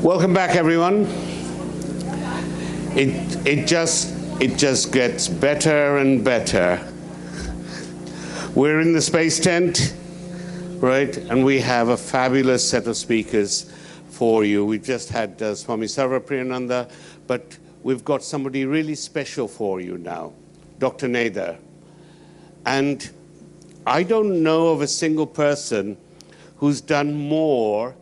Welcome back, everyone. It just gets better and better. We're in the space tent, right? And we have a fabulous set of speakers for you. We've just had Swami Sarvapriyananda, but we've got somebody really special for you now, Dr. Nader. And I don't know of a single person who's done more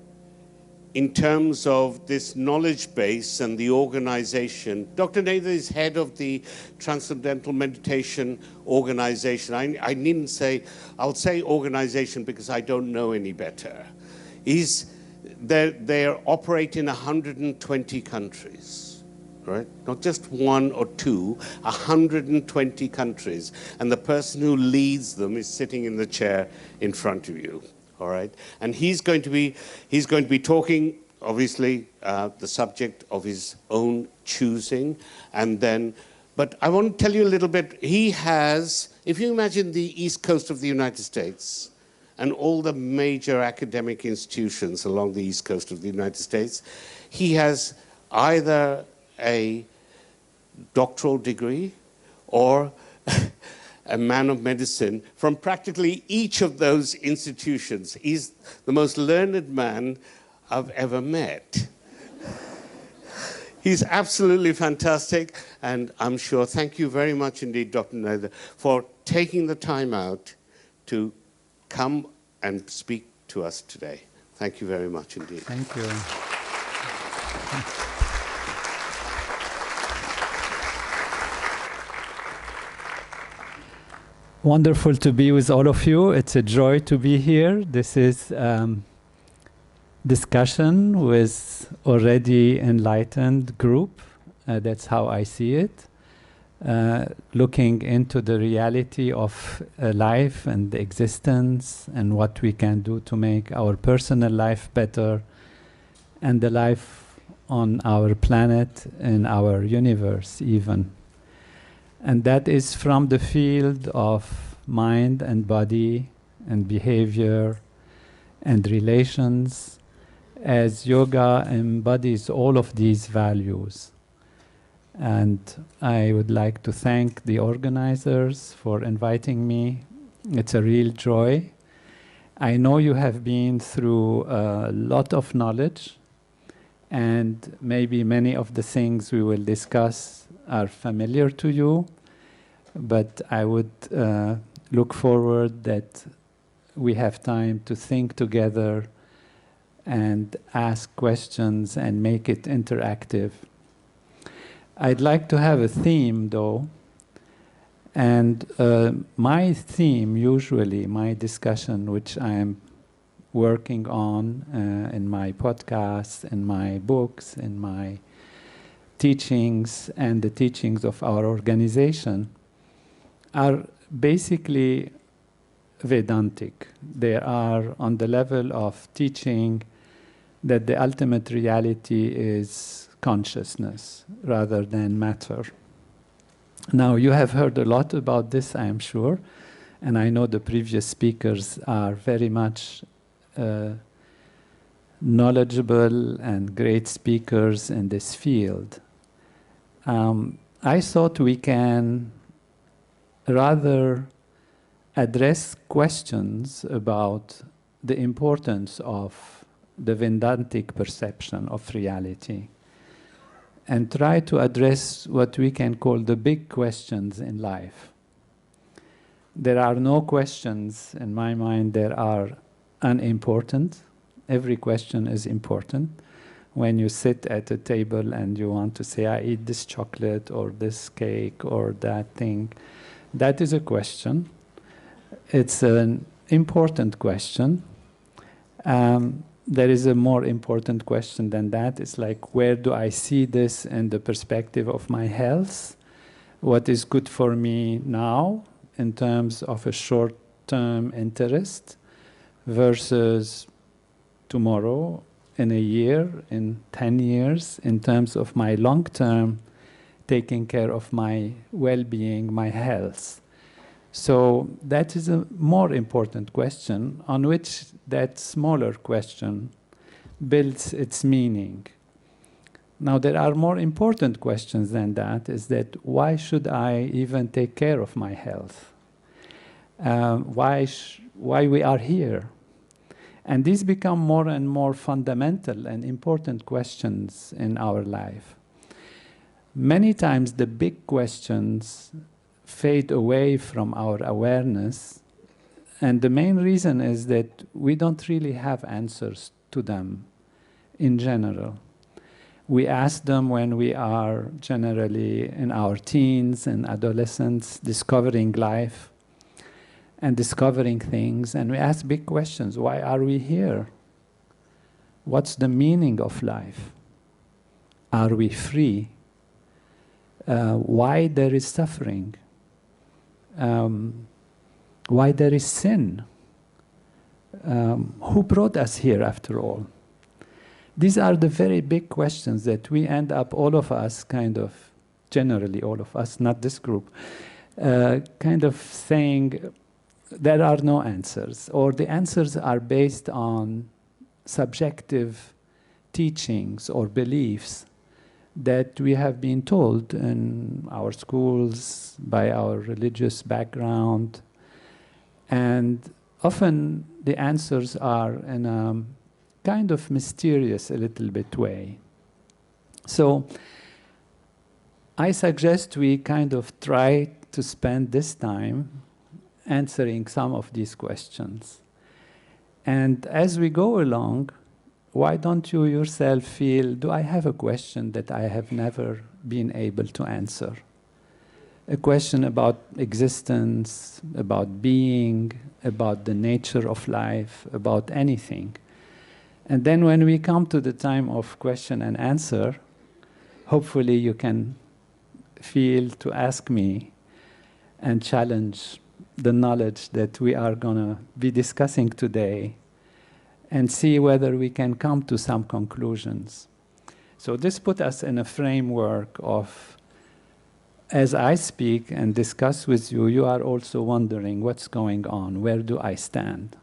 in terms of this knowledge base and the organization. Dr. Nader is head of the Transcendental Meditation Organization. I needn't say, I'll say organization because I don't know any better. They operate in 120 countries, right? Not just one or two, 120 countries. And the person who leads them is sitting in the chair in front of you. All right, and he's going to be talking, obviously, the subject of his own choosing, and then, but I want to tell you a little bit. He has, if you imagine the east coast of the United States, and all the major academic institutions along the east coast of the United States, he has either a doctoral degree or a man of medicine from practically each of those institutions. He's the most learned man I've ever met. He's absolutely fantastic, and I'm sure, thank you very much indeed, Dr. Nader, for taking the time out to come and speak to us today. Thank you very much indeed. Thank you. Wonderful to be with all of you. It's a joy to be here. This is discussion with already enlightened group. That's how I see it. Looking into the reality of life and existence and what we can do to make our personal life better and the life on our planet and our universe even. And that is from the field of mind and body and behavior and relations, as yoga embodies all of these values. And I would like to thank the organizers for inviting me. It's a real joy. I know you have been through a lot of knowledge, and maybe many of the things we will discuss are familiar to you, but I would look forward that we have time to think together and ask questions and make it interactive. I'd like to have a theme though, and my theme, usually my discussion, which I'm working on in my podcasts, in my books, in my teachings and the teachings of our organization, are basically Vedantic. They are on the level of teaching that the ultimate reality is consciousness rather than matter. Now, you have heard a lot about this, I am sure, and I know the previous speakers are very much knowledgeable and great speakers in this field. I thought we can rather address questions about the importance of the Vedantic perception of reality and try to address what we can call the big questions in life. There are no questions, in my mind, that are unimportant. Every question is important. When you sit at a table and you want to say, I eat this chocolate or this cake or that thing, that is a question. It's an important question. There is a more important question than that. It's like, where do I see this in the perspective of my health? What is good for me now in terms of a short-term interest versus tomorrow, in a year, in 10 years, in terms of my long-term taking care of my well-being, my health. So that is a more important question on which that smaller question builds its meaning. Now, there are more important questions than that, is that why should I even take care of my health? Why we are here? And these become more and more fundamental and important questions in our life. Many times the big questions fade away from our awareness, and the main reason is that we don't really have answers to them in general. We ask them when we are generally in our teens and adolescents, discovering life and discovering things, and we ask big questions. Why are we here? What's the meaning of life? Are we free? Why there is suffering? Why there is sin? Who brought us here after all? These are the very big questions that we end up, all of us, kind of, generally all of us, not this group, kind of saying there are no answers, or the answers are based on subjective teachings or beliefs that we have been told in our schools, by our religious background. And often the answers are in a kind of mysterious, a little bit way. So I suggest we kind of try to spend this time answering some of these questions. And as we go along, why don't you yourself feel, do I have a question that I have never been able to answer? A question about existence, about being, about the nature of life, about anything. And then when we come to the time of question and answer, hopefully you can feel to ask me and challenge the knowledge that we are going to be discussing today and see whether we can come to some conclusions. So this put us in a framework of, as I speak and discuss with you, you are also wondering what's going on, where do I stand?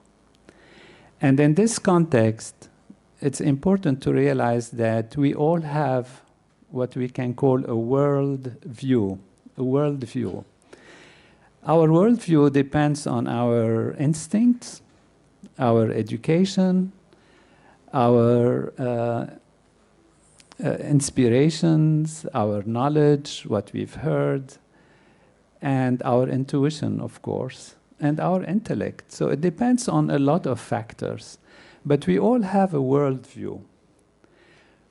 And in this context, it's important to realize that we all have what we can call a world view, a worldview. Our worldview depends on our instincts, our education, our inspirations, our knowledge, what we've heard, and our intuition, of course, and our intellect. So it depends on a lot of factors. But we all have a worldview.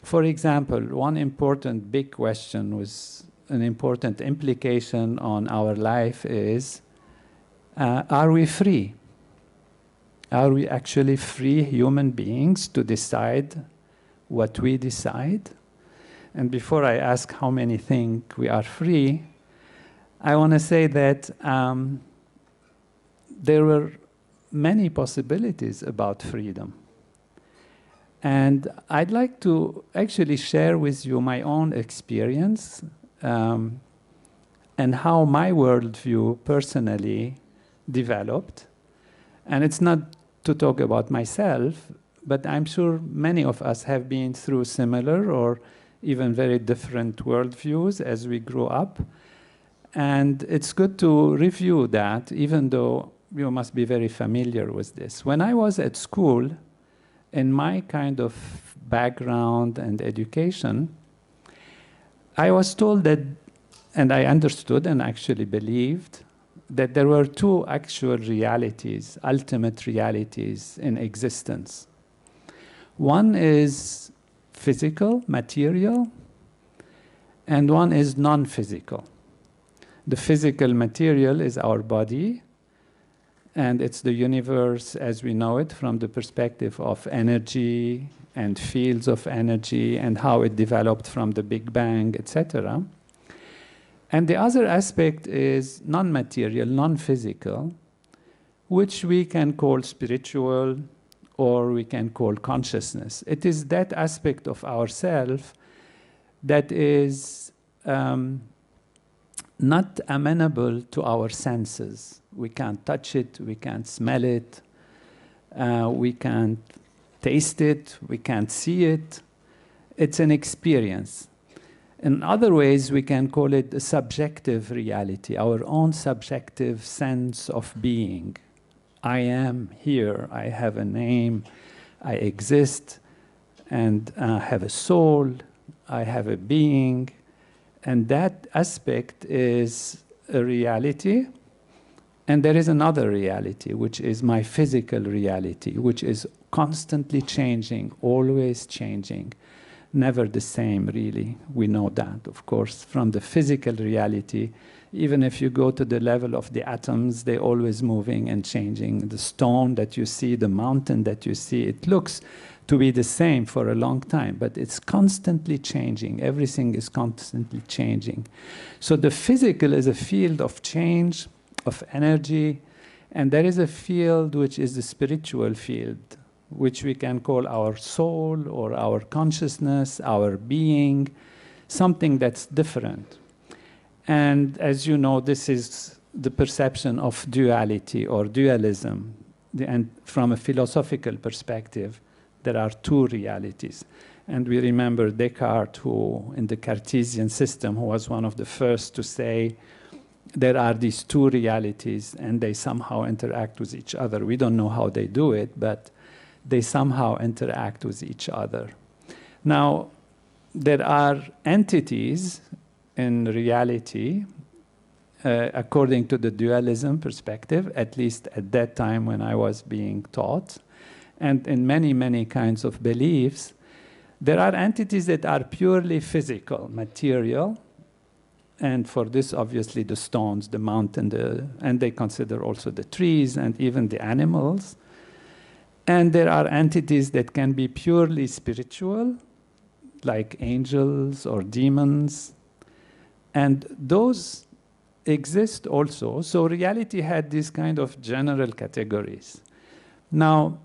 For example, one important big question with an important implication on our life is, are we free? Are we actually free human beings to decide what we decide? And before I ask how many think we are free, I want to say that there were many possibilities about freedom. And I'd like to actually share with you my own experience and how my worldview personally developed. And it's not to talk about myself, but I'm sure many of us have been through similar or even very different worldviews as we grow up. And it's good to review that, even though you must be very familiar with this. When I was at school, in my kind of background and education, I was told that, and I understood and actually believed, that there were two actual realities, ultimate realities in existence. One is physical, material, and one is non-physical. The physical material is our body, and it's the universe as we know it from the perspective of energy and fields of energy and how it developed from the Big Bang, etc. And the other aspect is non-material, non-physical, which we can call spiritual or we can call consciousness. It is that aspect of ourself that is not amenable to our senses. We can't touch it, we can't smell it, we can't taste it, we can't see it. It's an experience. In other ways, we can call it a subjective reality, our own subjective sense of being. I am here, I have a name, I exist, and I have a soul, I have a being, and that aspect is a reality. And there is another reality, which is my physical reality, which is constantly changing, always changing, never the same, really. We know that, of course, from the physical reality. Even if you go to the level of the atoms, they're always moving and changing. The stone that you see, the mountain that you see, it looks to be the same for a long time, but it's constantly changing. Everything is constantly changing. So the physical is a field of change, of energy, and there is a field which is the spiritual field, which we can call our soul or our consciousness, our being, something that's different. And as you know, this is the perception of duality or dualism. And from a philosophical perspective, there are two realities. And we remember Descartes, who in the Cartesian system, who was one of the first to say, there are these two realities and they somehow interact with each other. We don't know how they do it, but they somehow interact with each other. Now, there are entities in reality, according to the dualism perspective, at least at that time when I was being taught, and in many, many kinds of beliefs, there are entities that are purely physical, material, and for this, obviously, the stones, the mountain, and they consider also the trees and even the animals. And there are entities that can be purely spiritual, like angels or demons. And those exist also. So reality had these kind of general categories. Now,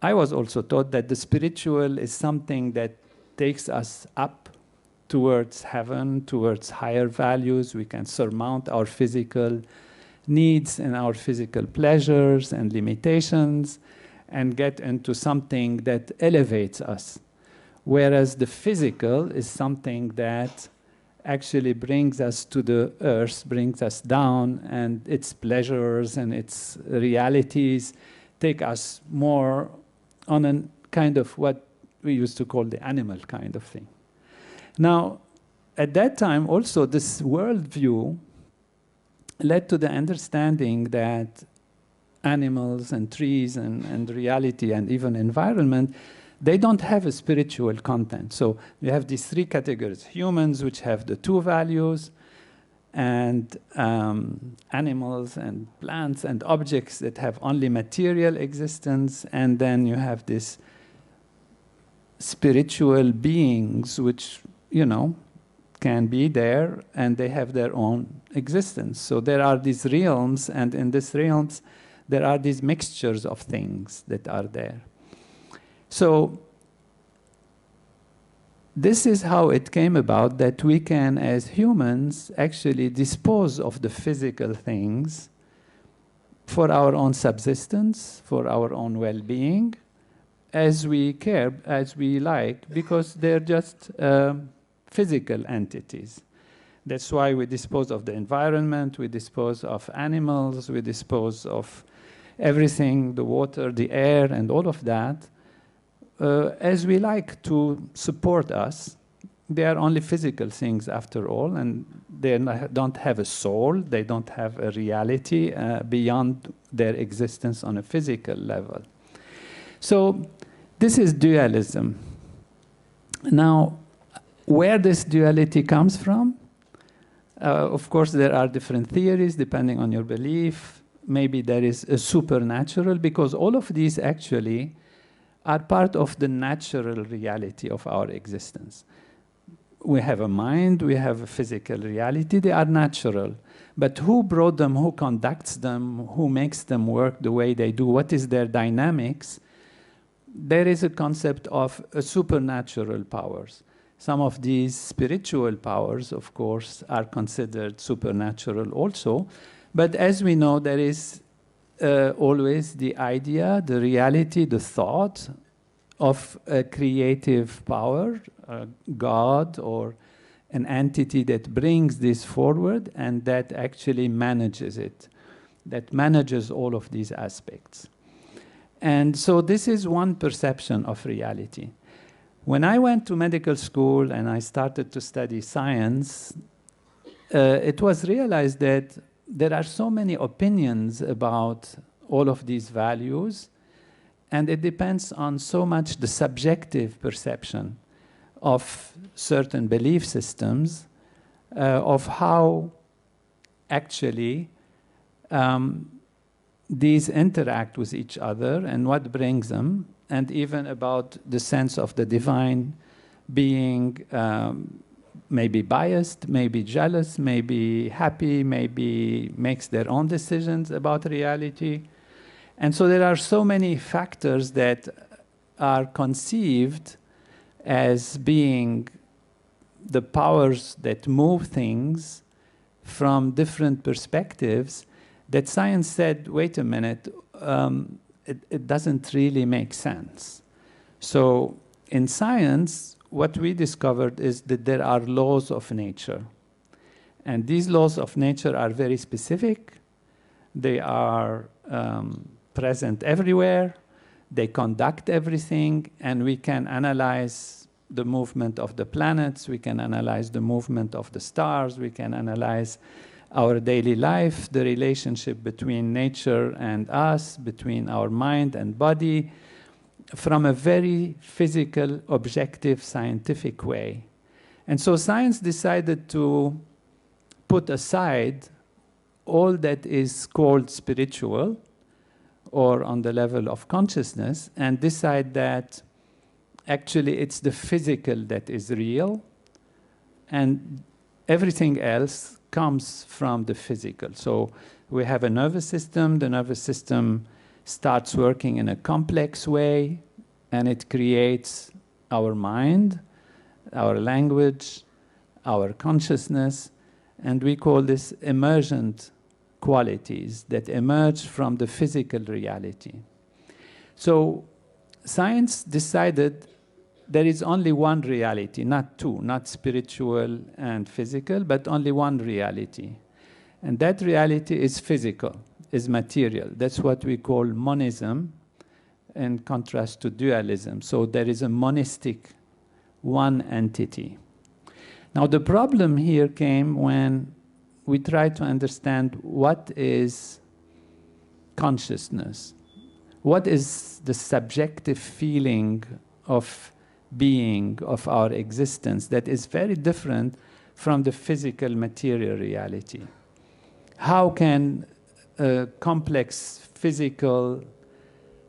I was also taught that the spiritual is something that takes us up towards heaven, towards higher values. We can surmount our physical needs and our physical pleasures and limitations and get into something that elevates us. Whereas the physical is something that actually brings us to the earth, brings us down, and its pleasures and its realities take us more on a kind of what we used to call the animal kind of thing. Now, at that time, also, this worldview led to the understanding that animals and trees and reality and even environment, they don't have a spiritual content. So we have these three categories: humans, which have the two values, and animals and plants and objects that have only material existence, and then you have this spiritual beings which, you know, can be there and they have their own existence. So there are these realms, and in these realms there are these mixtures of things that are there. So this is how it came about that we can, as humans, actually dispose of the physical things for our own subsistence, for our own well-being, as we care, as we like, because they're just physical entities. That's why we dispose of the environment, we dispose of animals, we dispose of everything, the water, the air, and all of that, as we like to support us. They are only physical things after all, and they don't have a soul, they don't have a reality beyond their existence on a physical level. So this is dualism. Now, where this duality comes from, of course, there are different theories depending on your belief. Maybe there is a supernatural, because all of these actually are part of the natural reality of our existence. We have a mind, we have a physical reality, they are natural. But who brought them, who conducts them, who makes them work the way they do, what is their dynamics? There is a concept of supernatural powers. Some of these spiritual powers, of course, are considered supernatural also. But as we know, there is always the idea, the reality, the thought of a creative power, God or an entity that brings this forward and that actually manages it, that manages all of these aspects. And so this is one perception of reality. When I went to medical school and I started to study science, it was realized that there are so many opinions about all of these values, and it depends on so much the subjective perception of certain belief systems, of how actually these interact with each other and what brings them, and even about the sense of the divine being maybe biased, maybe jealous, maybe happy, maybe makes their own decisions about reality. And so there are so many factors that are conceived as being the powers that move things from different perspectives that science said, wait a minute, it doesn't really make sense. So in science, what we discovered is that there are laws of nature. And these laws of nature are very specific. They are present everywhere. They conduct everything, and we can analyze the movement of the planets, we can analyze the movement of the stars, we can analyze our daily life, the relationship between nature and us, between our mind and body, from a very physical, objective, scientific way. And so science decided to put aside all that is called spiritual, or on the level of consciousness, and decide that actually it's the physical that is real, and everything else comes from the physical. So we have a nervous system. The nervous system starts working in a complex way, and it creates our mind, our language, our consciousness, and we call this emergent qualities that emerge from the physical reality. So science decided there is only one reality, not two, not spiritual and physical, but only one reality. And that reality is physical, is material. That's what we call monism, in contrast to dualism. So there is a monistic one entity. Now the problem here came when we try to understand what is consciousness. What is the subjective feeling of being, of our existence, that is very different from the physical material reality? How can complex physical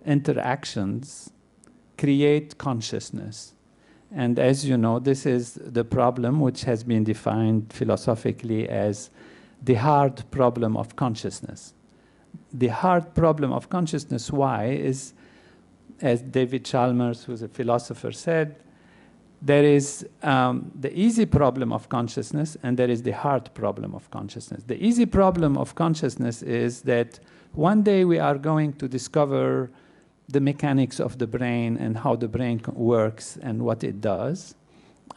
interactions create consciousness? And as you know, this is the problem which has been defined philosophically as the hard problem of consciousness. The hard problem of consciousness, why, is, as David Chalmers, who's a philosopher, said, there is the easy problem of consciousness and there is the hard problem of consciousness. The easy problem of consciousness is that one day we are going to discover the mechanics of the brain and how the brain works and what it does,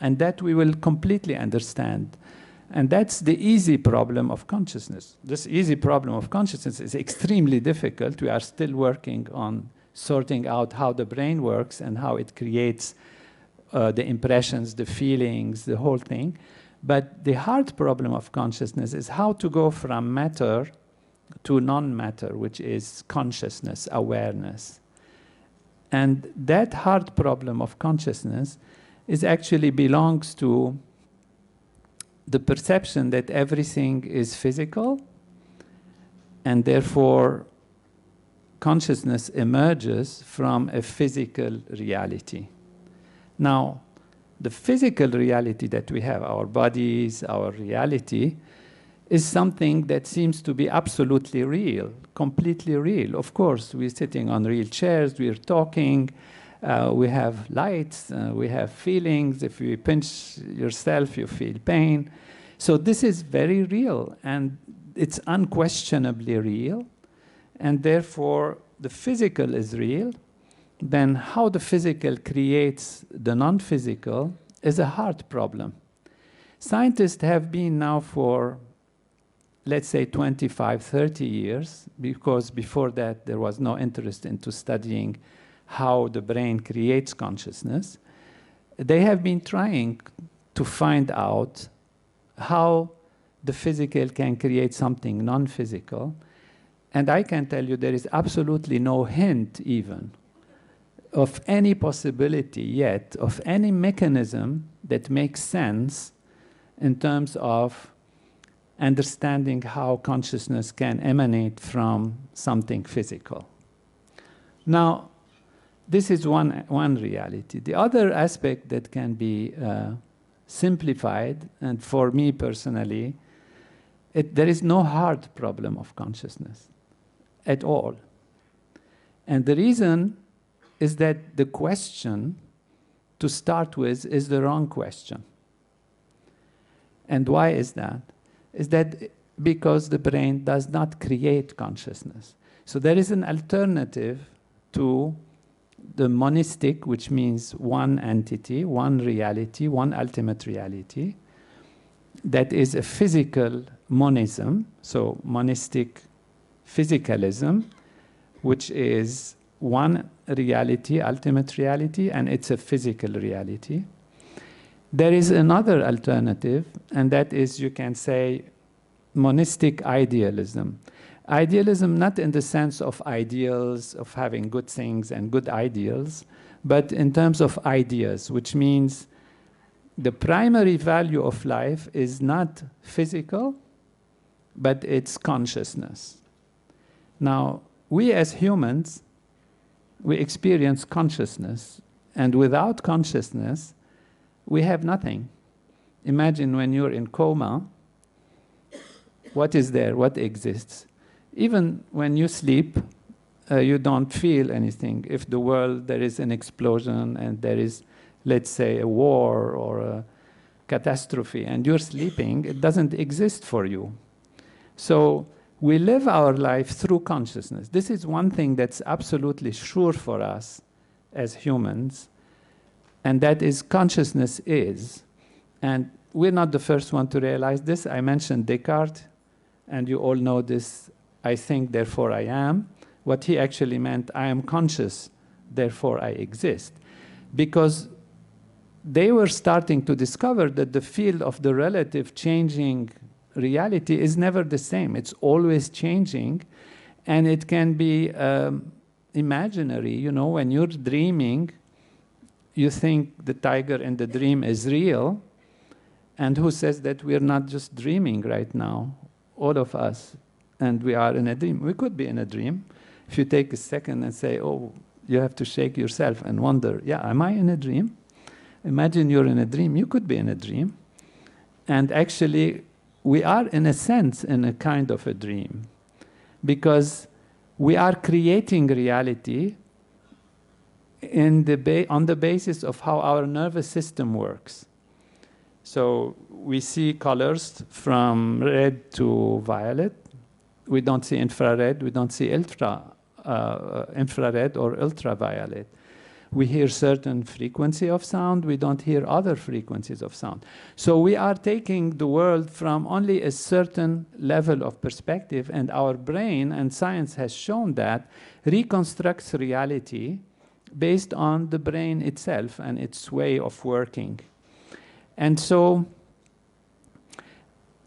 and that we will completely understand. And that's the easy problem of consciousness. This easy problem of consciousness is extremely difficult. We are still working on sorting out how the brain works and how it creates the impressions, the feelings, the whole thing. But the hard problem of consciousness is how to go from matter to non-matter, which is consciousness, awareness. And that hard problem of consciousness is actually belongs to the perception that everything is physical, and therefore consciousness emerges from a physical reality. Now, the physical reality that we have, our bodies, our reality, is something that seems to be absolutely real, completely real. Of course, we're sitting on real chairs, we're talking, we have lights, we have feelings. If you pinch yourself, you feel pain. So this is very real, and it's unquestionably real, and therefore the physical is real, then how the physical creates the non-physical is a hard problem. Scientists have been now for, let's say, 25, 30 years, because before that there was no interest into studying how the brain creates consciousness. They have been trying to find out how the physical can create something non-physical. And I can tell you there is absolutely no hint even of any possibility yet of any mechanism that makes sense in terms of understanding how consciousness can emanate from something physical. Now, this is one reality. The other aspect that can be simplified, and for me personally, there is no hard problem of consciousness at all. And the reason is that the question to start with is the wrong question. And why is that? Is that because the brain does not create consciousness. So there is an alternative to the monistic, which means one entity, one reality, one ultimate reality, that is a physical monism, so monistic physicalism, which is one reality, ultimate reality, and it's a physical reality. There is another alternative, and that is, you can say, monistic idealism. Idealism not in the sense of ideals, of having good things and good ideals, but in terms of ideas, which means the primary value of life is not physical, but it's consciousness. Now, we as humans, we experience consciousness, and without consciousness, we have nothing. Imagine when you're in coma, what is there, what exists? Even when you sleep, you don't feel anything. If the world, there is an explosion and there is, let's say, a war or a catastrophe, and you're sleeping, it doesn't exist for you. So we live our life through consciousness. This is one thing that's absolutely sure for us as humans, and that is consciousness is. And we're not the first one to realize this. I mentioned Descartes, and you all know this, I think, therefore I am. What he actually meant, I am conscious, therefore I exist. Because they were starting to discover that the field of the relative changing reality is never the same. It's always changing, and it can be imaginary. You know, when you're dreaming, you think the tiger in the dream is real, and who says that we're not just dreaming right now, all of us, and we are in a dream. We could be in a dream. If you take a second and say, oh, you have to shake yourself and wonder, yeah, am I in a dream? Imagine you're in a dream. You could be in a dream. And actually, we are, in a sense, in a kind of a dream, because we are creating reality on the basis of how our nervous system works. So we see colors from red to violet. We don't see infrared. We don't see infrared or ultraviolet. We hear certain frequency of sound. We don't hear other frequencies of sound. So we are taking the world from only a certain level of perspective, and our brain, and science has shown that, reconstructs reality based on the brain itself and its way of working. And so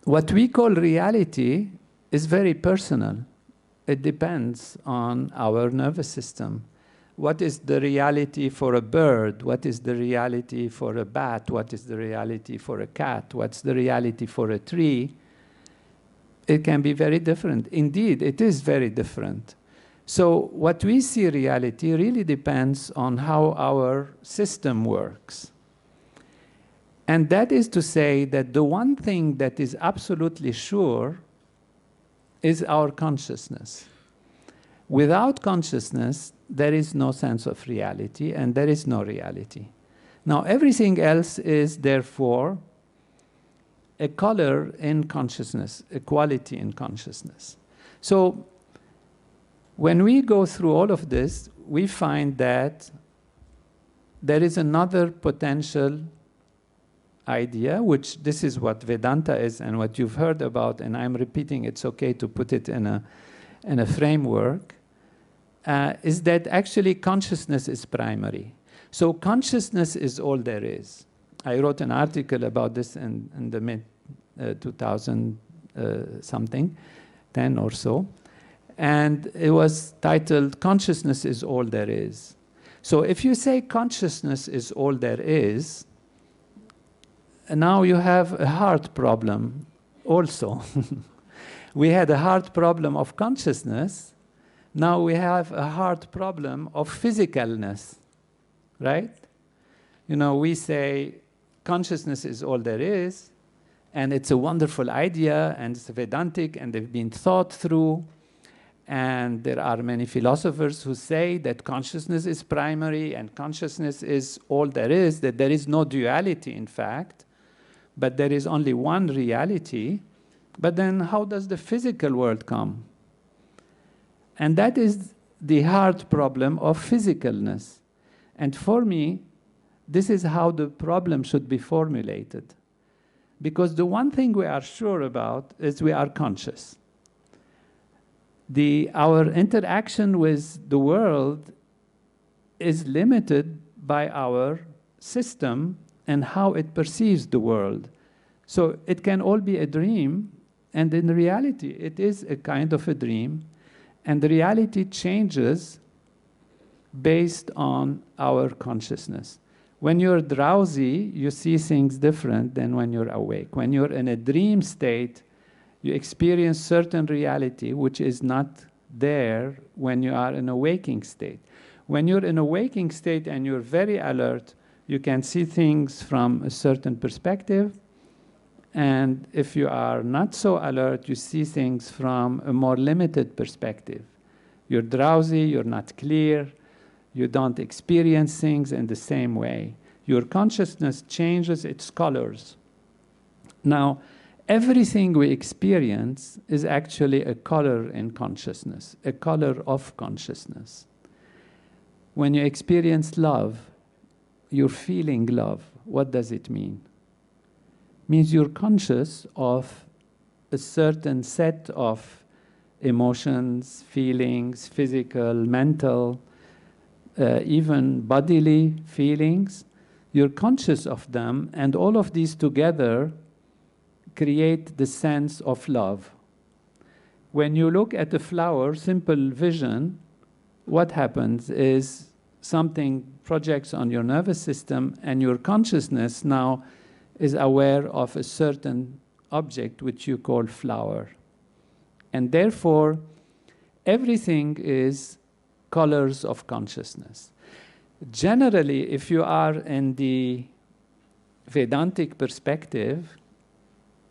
what we call reality is very personal. It depends on our nervous system. What is the reality for a bird? What is the reality for a bat? What is the reality for a cat? What's the reality for a tree? It can be very different. Indeed, it is very different. So what we see reality really depends on how our system works. And that is to say that the one thing that is absolutely sure is our consciousness. Without consciousness, there is no sense of reality, and there is no reality. Now, everything else is, therefore, a color in consciousness, a quality in consciousness. So when we go through all of this, we find that there is another potential idea, which this is what Vedanta is and what you've heard about, and I'm repeating, it's okay to put it in a framework, is that actually consciousness is primary. So consciousness is all there is. I wrote an article about this in the mid 2000 something, 10 or so, and it was titled "Consciousness is all there is." So if you say consciousness is all there is, now you have a heart problem also. We had a heart problem of consciousness. Now we have a heart problem of physicalness, right? You know, we say consciousness is all there is, and it's a wonderful idea, and it's Vedantic, and they've been thought through. And there are many philosophers who say that consciousness is primary and consciousness is all there is, that there is no duality, in fact, but there is only one reality. But then how does the physical world come? And that is the hard problem of physicalness. And for me, this is how the problem should be formulated. Because the one thing we are sure about is we are conscious. Our interaction with the world is limited by our system and how it perceives the world. So it can all be a dream, and in reality, it is a kind of a dream, and the reality changes based on our consciousness. When you're drowsy, you see things different than when you're awake. When you're in a dream state, you experience certain reality which is not there when you are in a waking state. When you're in a waking state and you're very alert, you can see things from a certain perspective. And if you are not so alert, you see things from a more limited perspective. You're drowsy, you're not clear, you don't experience things in the same way. Your consciousness changes its colors. Now, everything we experience is actually a color in consciousness, a color of consciousness. When you experience love, you're feeling love. What does it mean? It means you're conscious of a certain set of emotions, feelings, physical, mental, even bodily feelings. You're conscious of them, and all of these together create the sense of love. When you look at a flower, simple vision, what happens is something projects on your nervous system, and your consciousness now is aware of a certain object which you call flower. And therefore, everything is colors of consciousness. Generally, if you are in the Vedantic perspective,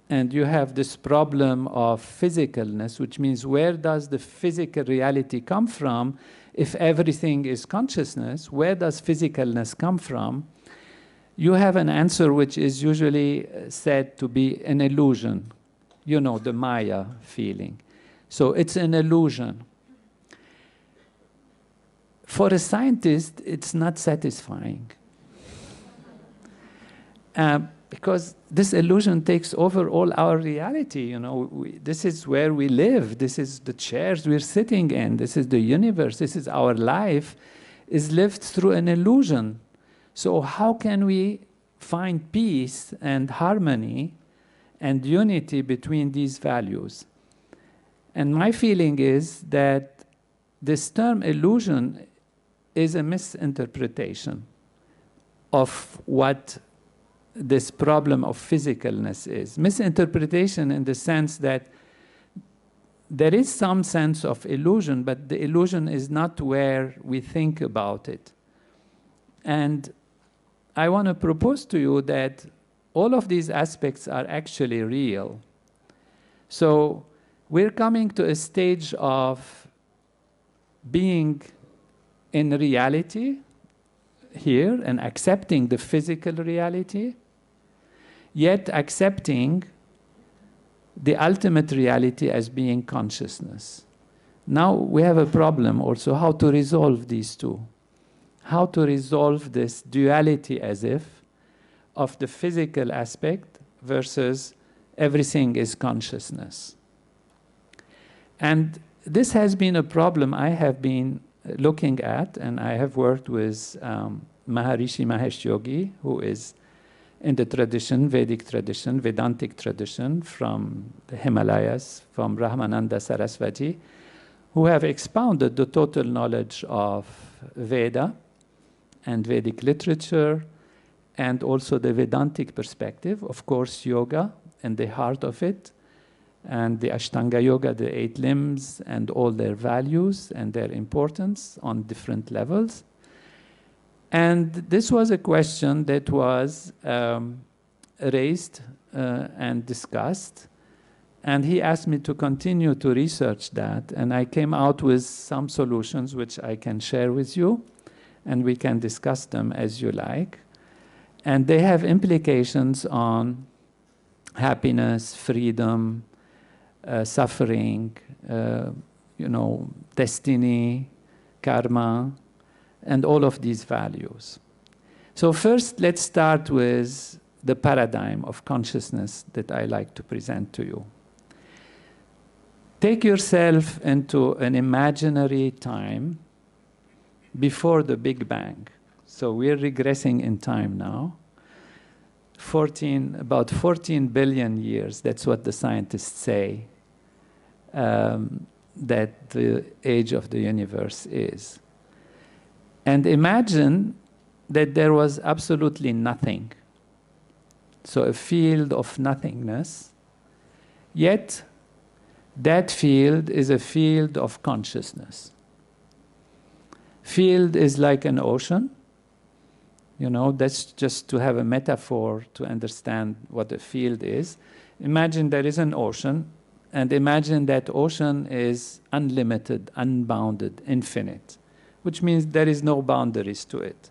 and you have this problem of physicalness, which means where does the physical reality come from? If everything is consciousness, where does physicalness come from? You have an answer which is usually said to be an illusion. You know, the Maya feeling. So it's an illusion. For a scientist, it's not satisfying. Because this illusion takes over all our reality. You know, this is where we live. This is the chairs we're sitting in. This is the universe. This is our life, is lived through an illusion. So how can we find peace and harmony and unity between these values? And my feeling is that this term illusion is a misinterpretation of what this problem of physicalness is. Misinterpretation in the sense that there is some sense of illusion, but the illusion is not where we think about it. And I want to propose to you that all of these aspects are actually real. So we're coming to a stage of being in reality here and accepting the physical reality, yet accepting the ultimate reality as being consciousness. Now we have a problem also how to resolve these two. How to resolve this duality as if of the physical aspect versus everything is consciousness. And this has been a problem I have been looking at, and I have worked with Maharishi Mahesh Yogi, who is in the tradition, Vedic tradition, Vedantic tradition from the Himalayas, from Brahmananda Saraswati, who have expounded the total knowledge of Veda and Vedic literature, and also the Vedantic perspective, of course, yoga and the heart of it, and the Ashtanga Yoga, the 8 limbs, and all their values and their importance on different levels. And this was a question that was raised and discussed. And he asked me to continue to research that. And I came out with some solutions which I can share with you. And we can discuss them as you like. And they have implications on happiness, freedom, suffering, destiny, karma, and all of these values. So first, let's start with the paradigm of consciousness that I like to present to you. Take yourself into an imaginary time before the Big Bang. So we're regressing in time now. About 14 billion years, that's what the scientists say, that the age of the universe is. And imagine that there was absolutely nothing. So a field of nothingness, yet that field is a field of consciousness. Field is like an ocean. That's just to have a metaphor to understand what a field is. Imagine there is an ocean, and imagine that ocean is unlimited, unbounded, infinite, which means there is no boundaries to it.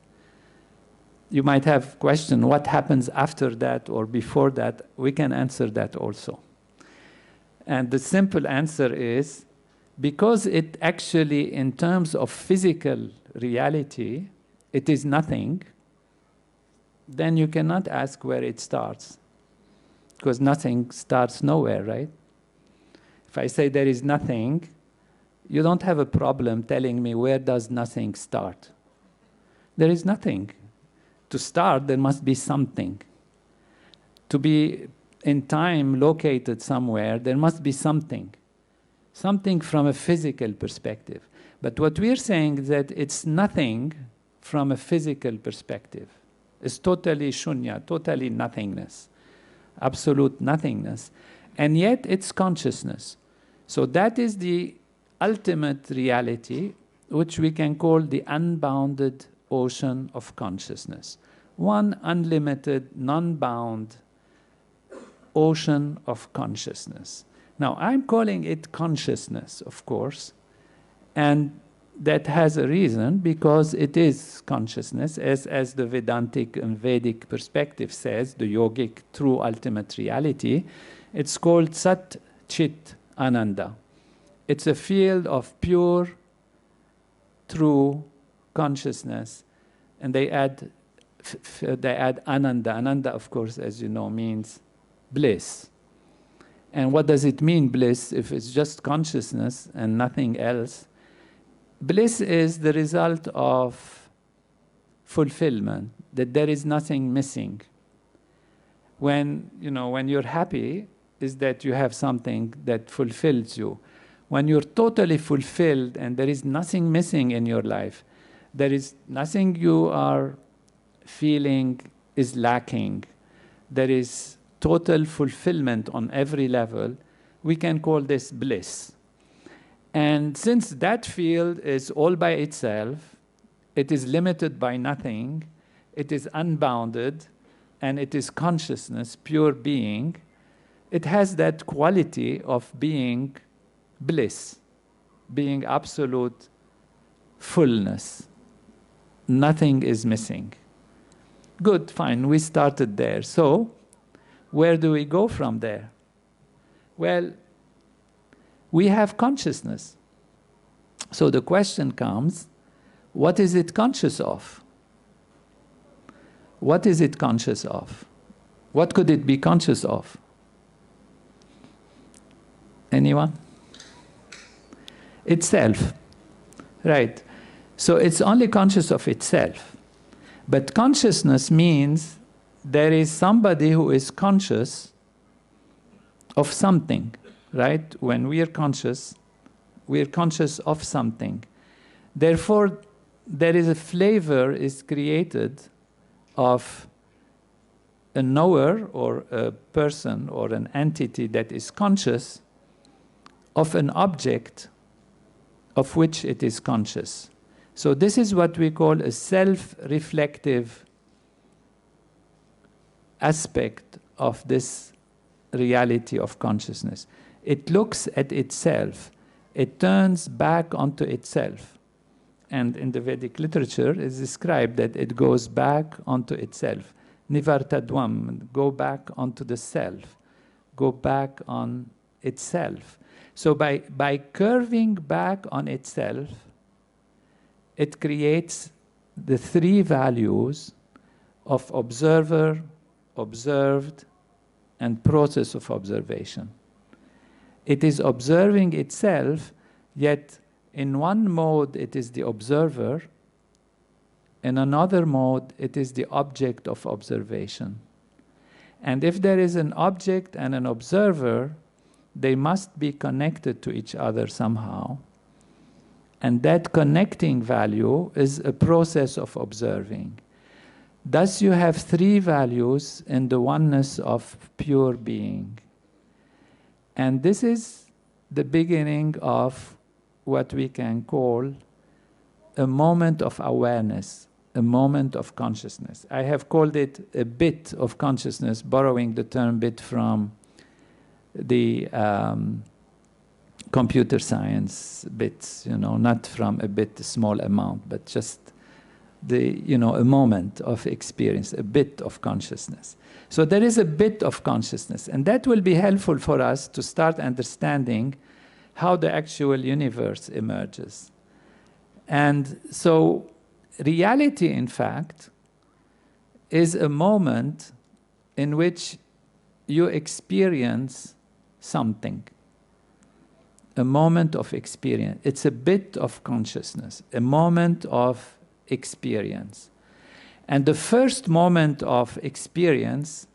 You might have questioned what happens after that or before that. We can answer that also. And the simple answer is, because it actually, in terms of physical reality, it is nothing, then you cannot ask where it starts. Because nothing starts nowhere, right? If I say there is nothing, you don't have a problem telling me where does nothing start. There is nothing. To start, there must be something. To be in time located somewhere, there must be something. Something from a physical perspective. But what we're saying is that it's nothing from a physical perspective. It's totally shunya, totally nothingness, absolute nothingness. And yet it's consciousness. So that is the ultimate reality, which we can call the unbounded ocean of consciousness. One unlimited, non-bound ocean of consciousness. Now, I'm calling it consciousness, of course, and that has a reason, because it is consciousness, as the Vedantic and Vedic perspective says, the yogic true ultimate reality. It's called Sat Chit Ananda. It's a field of pure, true consciousness, and they add Ananda. Ananda, of course, as you know, means bliss. And what does it mean, bliss, if it's just consciousness and nothing else? Bliss is the result of fulfillment, that there is nothing missing. When you're happy, is that you have something that fulfills you. When you're totally fulfilled and there is nothing missing in your life, there is nothing you are feeling is lacking, there is total fulfillment on every level, we can call this bliss. And since that field is all by itself, it is limited by nothing, it is unbounded, and it is consciousness, pure being, it has that quality of being bliss, being absolute fullness. Nothing is missing. Good, fine, we started there. So, where do we go from there? Well, we have consciousness. So the question comes, what is it conscious of? What is it conscious of? What could it be conscious of? Anyone? Itself. Right. So it's only conscious of itself. But consciousness means there is somebody who is conscious of something, right? When we are conscious of something. Therefore, there is a flavor is created of a knower or a person or an entity that is conscious of an object of which it is conscious. So this is what we call a self-reflective aspect of this reality of consciousness. It looks at itself. It turns back onto itself. And in the Vedic literature, it is described that it goes back onto itself. Nivartadvam, go back onto the self. Go back on itself. So by curving back on itself, it creates the three values of observer, observed, and process of observation. It is observing itself, yet in one mode it is the observer, in another mode it is the object of observation. And if there is an object and an observer, they must be connected to each other somehow. And that connecting value is a process of observing. Thus you have three values in the oneness of pure being. And this is the beginning of what we can call a moment of awareness, a moment of consciousness. I have called it a bit of consciousness, borrowing the term bit from the computer science bits, not from a bit, a small amount, but just a moment of experience, a bit of consciousness. So there is a bit of consciousness, and that will be helpful for us to start understanding how the actual universe emerges. And so reality, in fact, is a moment in which you experience something. A moment of experience. It's a bit of consciousness, a moment of experience. And the first moment of experience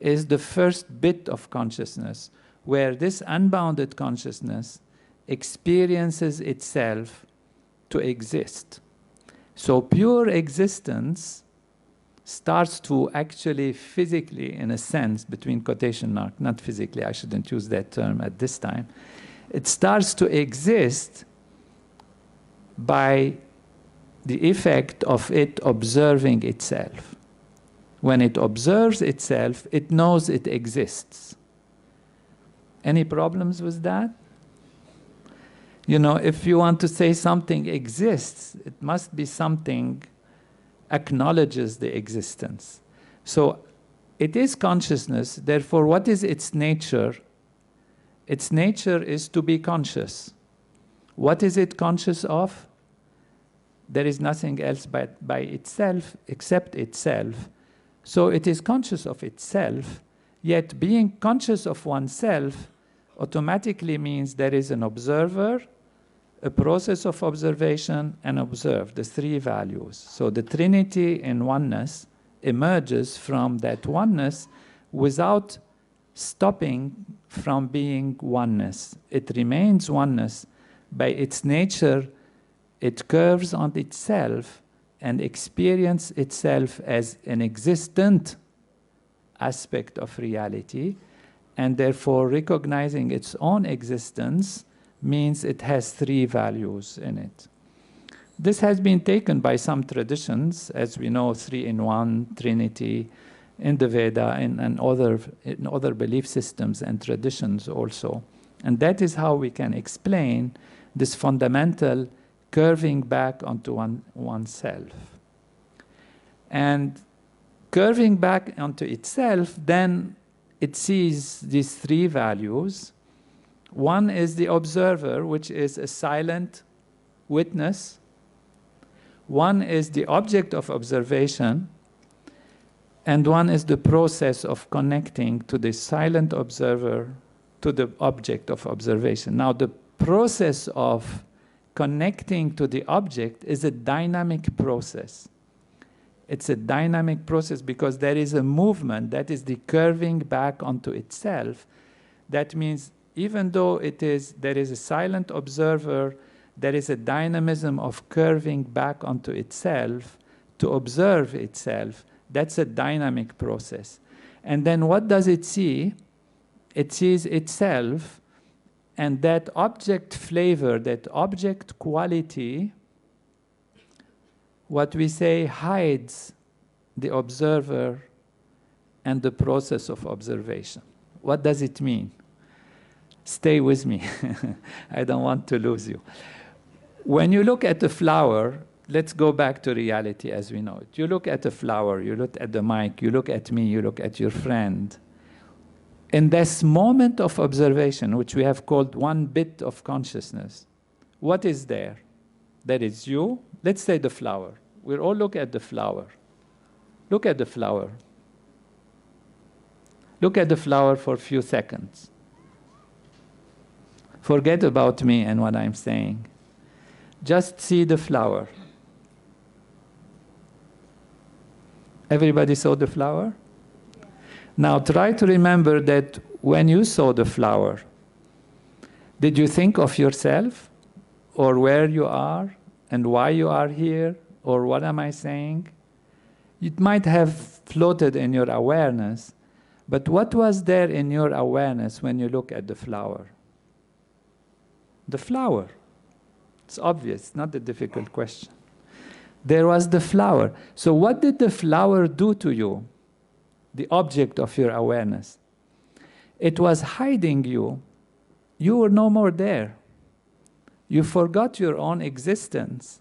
is the first bit of consciousness, where this unbounded consciousness experiences itself to exist. So pure existence starts to actually physically, in a sense, between quotation marks, not physically, I shouldn't use that term at this time, it starts to exist by the effect of it observing itself. When it observes itself, it knows it exists. Any problems with that? If you want to say something exists, it must be something acknowledges the existence. So it is consciousness, therefore what is its nature? Its nature is to be conscious. What is it conscious of? There is nothing else by itself except itself. So it is conscious of itself, yet being conscious of oneself automatically means there is an observer, a process of observation, and observed, the three values. So the Trinity in oneness emerges from that oneness without stopping from being oneness. It remains oneness. By its nature, it curves on itself and experiences itself as an existent aspect of reality, and therefore recognizing its own existence means it has three values in it. This has been taken by some traditions, as we know, 3-in-1, Trinity, in the Veda, and in other belief systems and traditions also. And that is how we can explain this fundamental curving back onto oneself. And curving back onto itself, then it sees these three values. One is the observer, which is a silent witness, one is the object of observation, and one is the process of connecting to the silent observer to the object of observation. Now, the process of connecting to the object is a dynamic process. It's a dynamic process because there is a movement, that is the curving back onto itself. That means even though there is a silent observer, there is a dynamism of curving back onto itself to observe itself. That's a dynamic process. And then what does it see? It sees itself, and that object flavor, that object quality, what we say hides the observer and the process of observation. What does it mean? Stay with me. I don't want to lose you. When you look at the flower, let's go back to reality as we know it. You look at a flower, you look at the mic, you look at me, you look at your friend. In this moment of observation, which we have called one bit of consciousness, what is there? There is you. Let's say the flower. We'll all look at the flower. Look at the flower. Look at the flower for a few seconds. Forget about me and what I'm saying. Just see the flower. Everybody saw the flower? Now try to remember that when you saw the flower, did you think of yourself or where you are and why you are here or what am I saying? It might have floated in your awareness, but what was there in your awareness when you look at the flower? The flower. It's obvious, not a difficult question. There was the flower. So what did the flower do to you? The object of your awareness. It was hiding you. You were no more there. You forgot your own existence.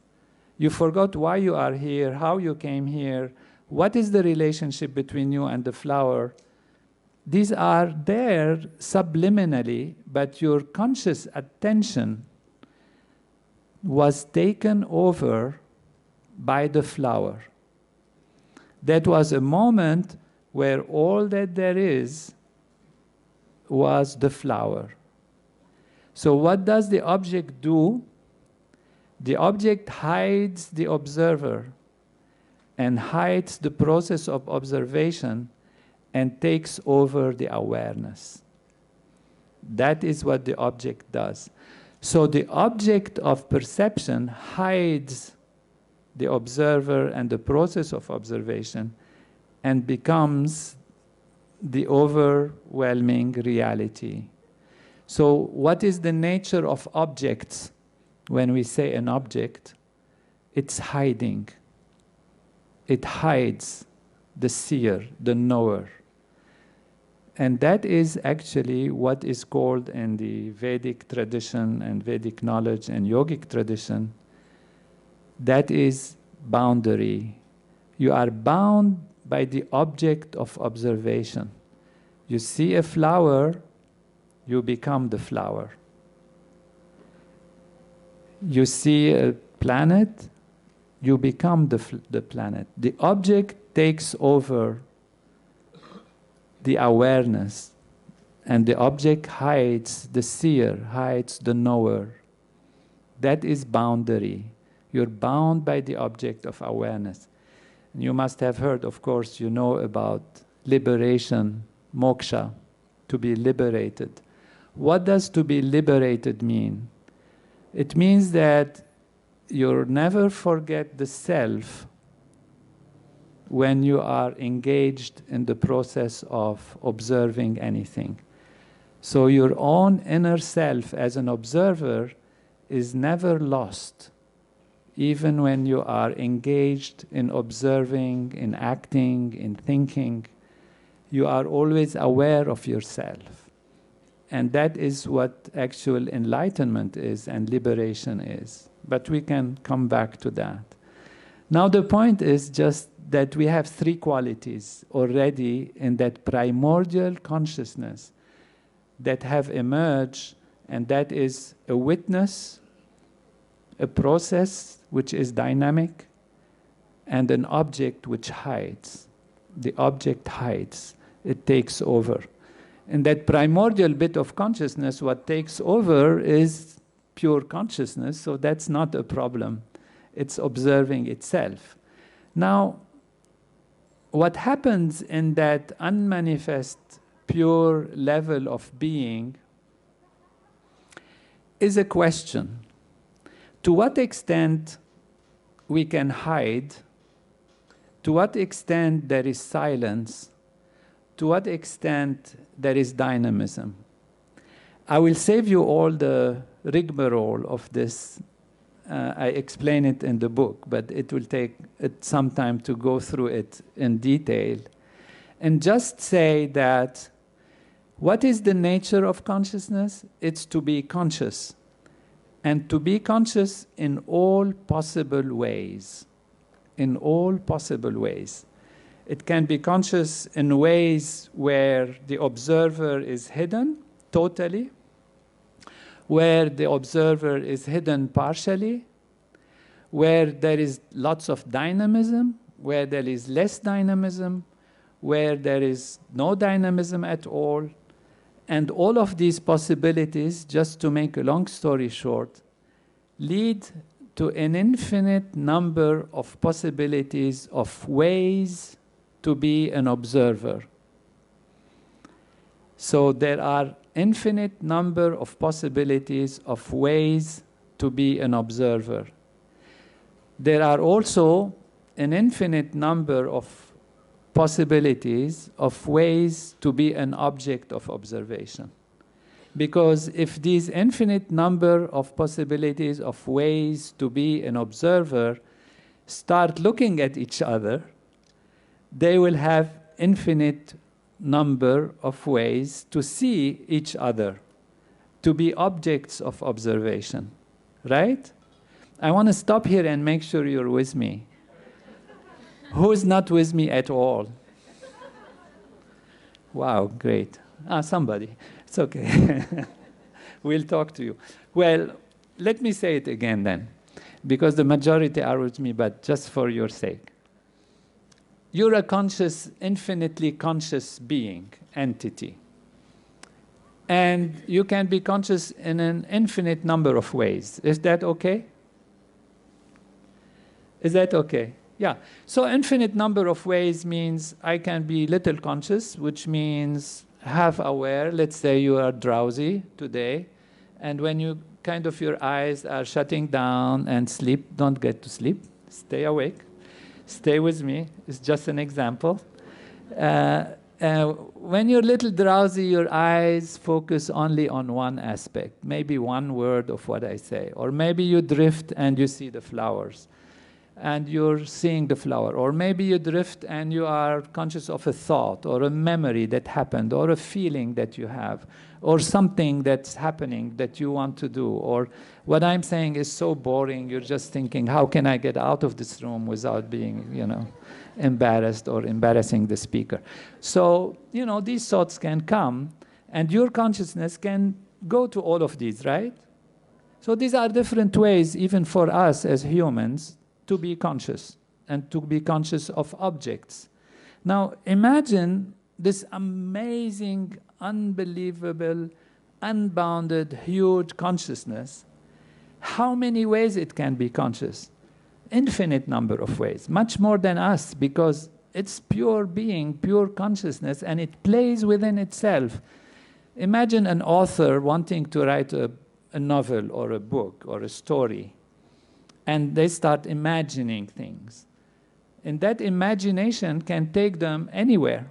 You forgot why you are here, how you came here, what is the relationship between you and the flower. These are there subliminally, but your conscious attention was taken over by the flower. That was a moment where all that there is was the flower. So what does the object do? The object hides the observer and hides the process of observation and takes over the awareness. That is what the object does. So the object of perception hides the observer and the process of observation and becomes the overwhelming reality. So what is the nature of objects? When we say an object, it's hiding. It hides the seer, the knower. And that is actually what is called in the Vedic tradition and Vedic knowledge and yogic tradition, that is boundary. You are bound by the object of observation. You see a flower, you become the flower. You see a planet, you become the planet. The object takes over the awareness, and the object hides the seer, hides the knower. That is boundary. You're bound by the object of awareness. And you must have heard, of course, you know about liberation, moksha, to be liberated. What does to be liberated mean? It means that you'll never forget the self when you are engaged in the process of observing anything. So your own inner self as an observer is never lost, even when you are engaged in observing, in acting, in thinking. You are always aware of yourself. And that is what actual enlightenment is and liberation is. But we can come back to that. Now the point is just that we have three qualities already in that primordial consciousness that have emerged, and that is a witness, a process which is dynamic, and an object which hides. The object hides. It takes over. In that primordial bit of consciousness, what takes over is pure consciousness, so that's not a problem. It's observing itself. Now, what happens in that unmanifest, pure level of being is a question. To what extent we can hide? To what extent there is silence? To what extent there is dynamism? I will save you all the rigmarole of this. I explain it in the book, but it will take some time to go through it in detail. And just say that what is the nature of consciousness? It's to be conscious. And to be conscious in all possible ways. In all possible ways. It can be conscious in ways where the observer is hidden totally, where the observer is hidden partially, where there is lots of dynamism, where there is less dynamism, where there is no dynamism at all. And all of these possibilities, just to make a long story short, lead to an infinite number of possibilities of ways to be an observer. So there are infinite number of possibilities of ways to be an observer. There are also an infinite number of possibilities of ways to be an object of observation. Because if these infinite number of possibilities of ways to be an observer start looking at each other, they will have infinite number of ways to see each other, to be objects of observation, right? I want to stop here and make sure you're with me. Who's not with me at all? Wow, great. Somebody. It's okay. We'll talk to you. Well, let me say it again then, because the majority are with me, but just for your sake. You're a conscious, infinitely conscious being, entity. And you can be conscious in an infinite number of ways. Is that okay? Is that okay? Yeah. So infinite number of ways means I can be little conscious, which means half aware. Let's say you are drowsy today, and when you kind of your eyes are shutting down and sleep, don't get to sleep. Stay awake. Stay with me. It's just an example. When you're a little drowsy, your eyes focus only on one aspect, maybe one word of what I say. Or maybe you drift and you see the flowers, and you're seeing the flower. Or maybe you drift and you are conscious of a thought or a memory that happened or a feeling that you have or something that's happening that you want to do. Or what I'm saying is so boring, you're just thinking, how can I get out of this room without being, embarrassed or embarrassing the speaker? So, these thoughts can come, and your consciousness can go to all of these, right? So these are different ways, even for us as humans, to be conscious and to be conscious of objects. Now, imagine this amazing, unbelievable, unbounded, huge consciousness. How many ways it can be conscious? Infinite number of ways, much more than us, because it's pure being, pure consciousness, and it plays within itself. Imagine an author wanting to write a novel or a book or a story, and they start imagining things. And that imagination can take them anywhere.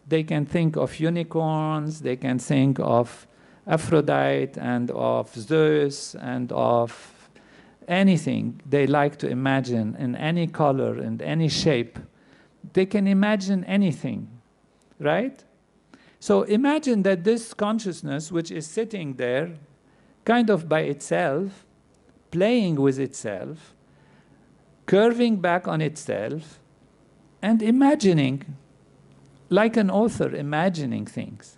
They can think of unicorns, they can think of Aphrodite and of Zeus and of anything they like to imagine in any color and any shape. They can imagine anything, right? So imagine that this consciousness, which is sitting there kind of by itself, playing with itself, curving back on itself, and imagining, like an author imagining things.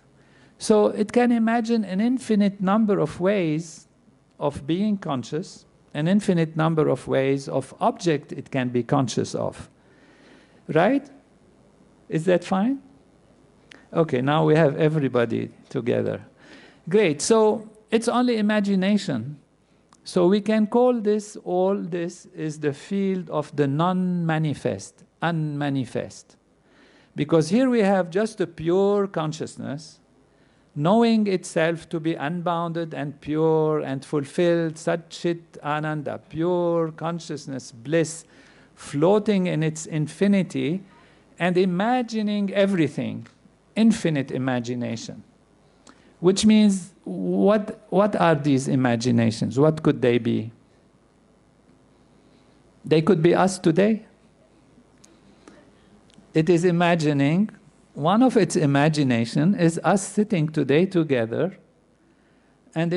So it can imagine an infinite number of ways of being conscious, an infinite number of ways of object it can be conscious of. Right? Is that fine? Okay, now we have everybody together. Great, so it's only imagination. So we can call this, all this is the field of the non-manifest, unmanifest. Because here we have just a pure consciousness, knowing itself to be unbounded and pure and fulfilled, Satchit Ananda, pure consciousness, bliss, floating in its infinity and imagining everything, infinite imagination. Which means, what are these imaginations? What could they be? They could be us today. It is imagining, one of its imagination is us sitting today together and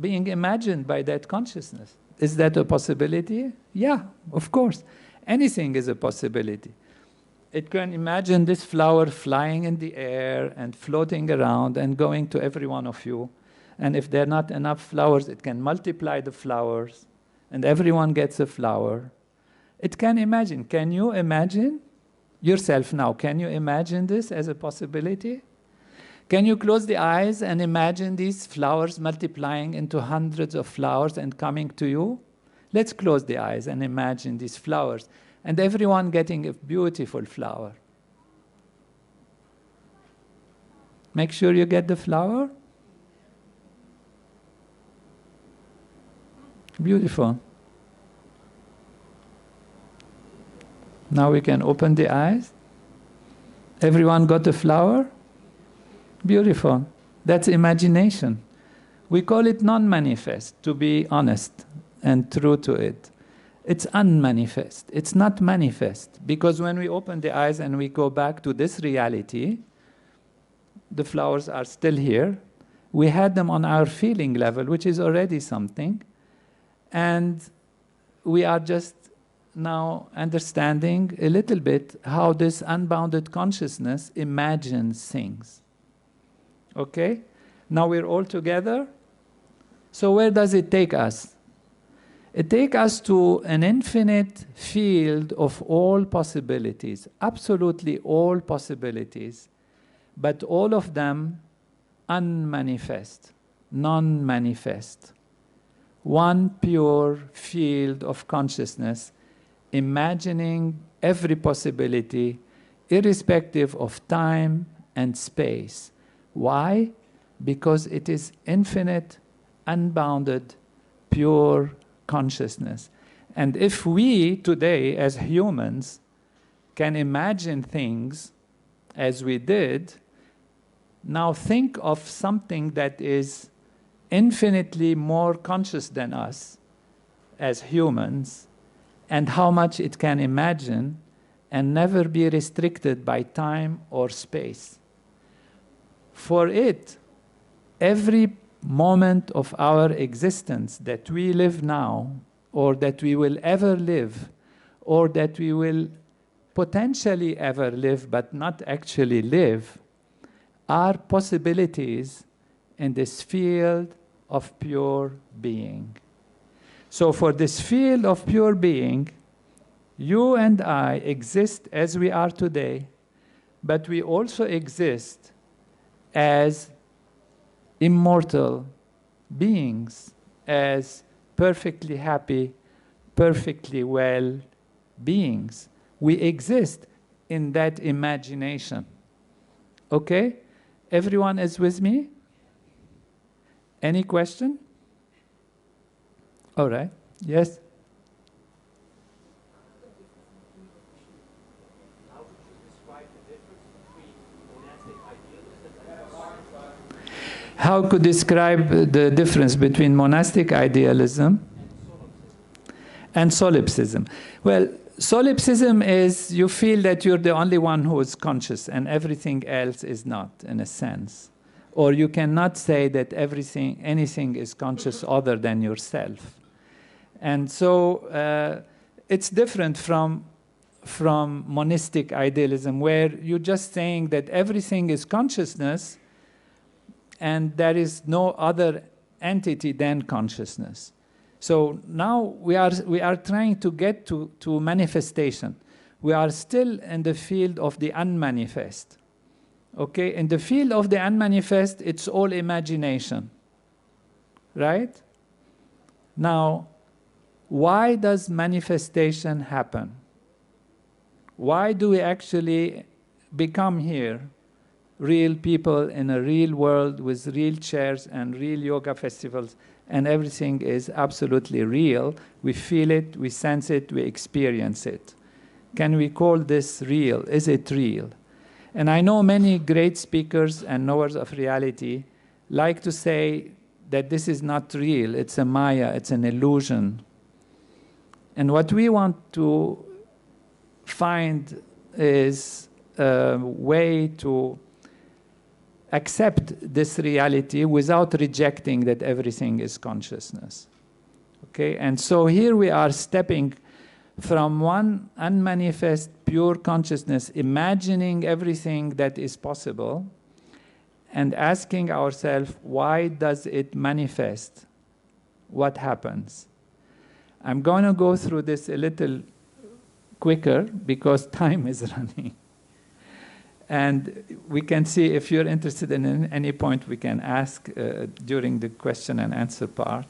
being imagined by that consciousness. Is that a possibility? Yeah, of course. Anything is a possibility. It can imagine this flower flying in the air and floating around and going to every one of you. And if there are not enough flowers, it can multiply the flowers and everyone gets a flower. It can imagine. Can you imagine yourself now? Can you imagine this as a possibility? Can you close the eyes and imagine these flowers multiplying into hundreds of flowers and coming to you? Let's close the eyes and imagine these flowers and everyone getting a beautiful flower. Make sure you get the flower. Beautiful. Now we can open the eyes. Everyone got the flower? Beautiful. That's imagination. We call it non-manifest, to be honest and true to it. It's unmanifest. It's not manifest. Because when we open the eyes and we go back to this reality, the flowers are still here. We had them on our feeling level, which is already something. And we are just now understanding a little bit how this unbounded consciousness imagines things. Okay? Now we're all together. So where does it take us? It takes us to an infinite field of all possibilities, absolutely all possibilities, but all of them unmanifest, non-manifest. One pure field of consciousness, imagining every possibility, irrespective of time and space. Why? Because it is infinite, unbounded, pure consciousness. And if we today, as humans, can imagine things as we did, now think of something that is infinitely more conscious than us as humans, and how much it can imagine and never be restricted by time or space. For it, every moment of our existence that we live now, or that we will ever live, or that we will potentially ever live but not actually live, are possibilities in this field of pure being. So for this field of pure being, you and I exist as we are today, but we also exist as immortal beings, as perfectly happy, perfectly well beings. We exist in that imagination. Okay? Everyone is with me? Any question? All right. Yes? How could describe the difference between monastic idealism and solipsism? Well, solipsism is you feel that you're the only one who is conscious and everything else is not, in a sense. Or you cannot say that anything is conscious other than yourself. And so it's different from monastic idealism, where you're just saying that everything is consciousness and there is no other entity than consciousness. So now we are trying to get to manifestation. We are still in the field of the unmanifest. Okay, in the field of the unmanifest, it's all imagination, right? Now, why does manifestation happen? Why do we actually become here, real people in a real world with real chairs and real yoga festivals, and everything is absolutely real? We feel it, we sense it, we experience it. Can we call this real? Is it real? And I know many great speakers and knowers of reality like to say that this is not real, it's a maya, it's an illusion. And what we want to find is a way to accept this reality without rejecting that everything is consciousness. Okay, and so here we are stepping from one unmanifest pure consciousness, imagining everything that is possible, and asking ourselves, why does it manifest? What happens? I'm going to go through this a little quicker because time is running. And we can see, if you're interested in any point, we can ask during the question and answer part.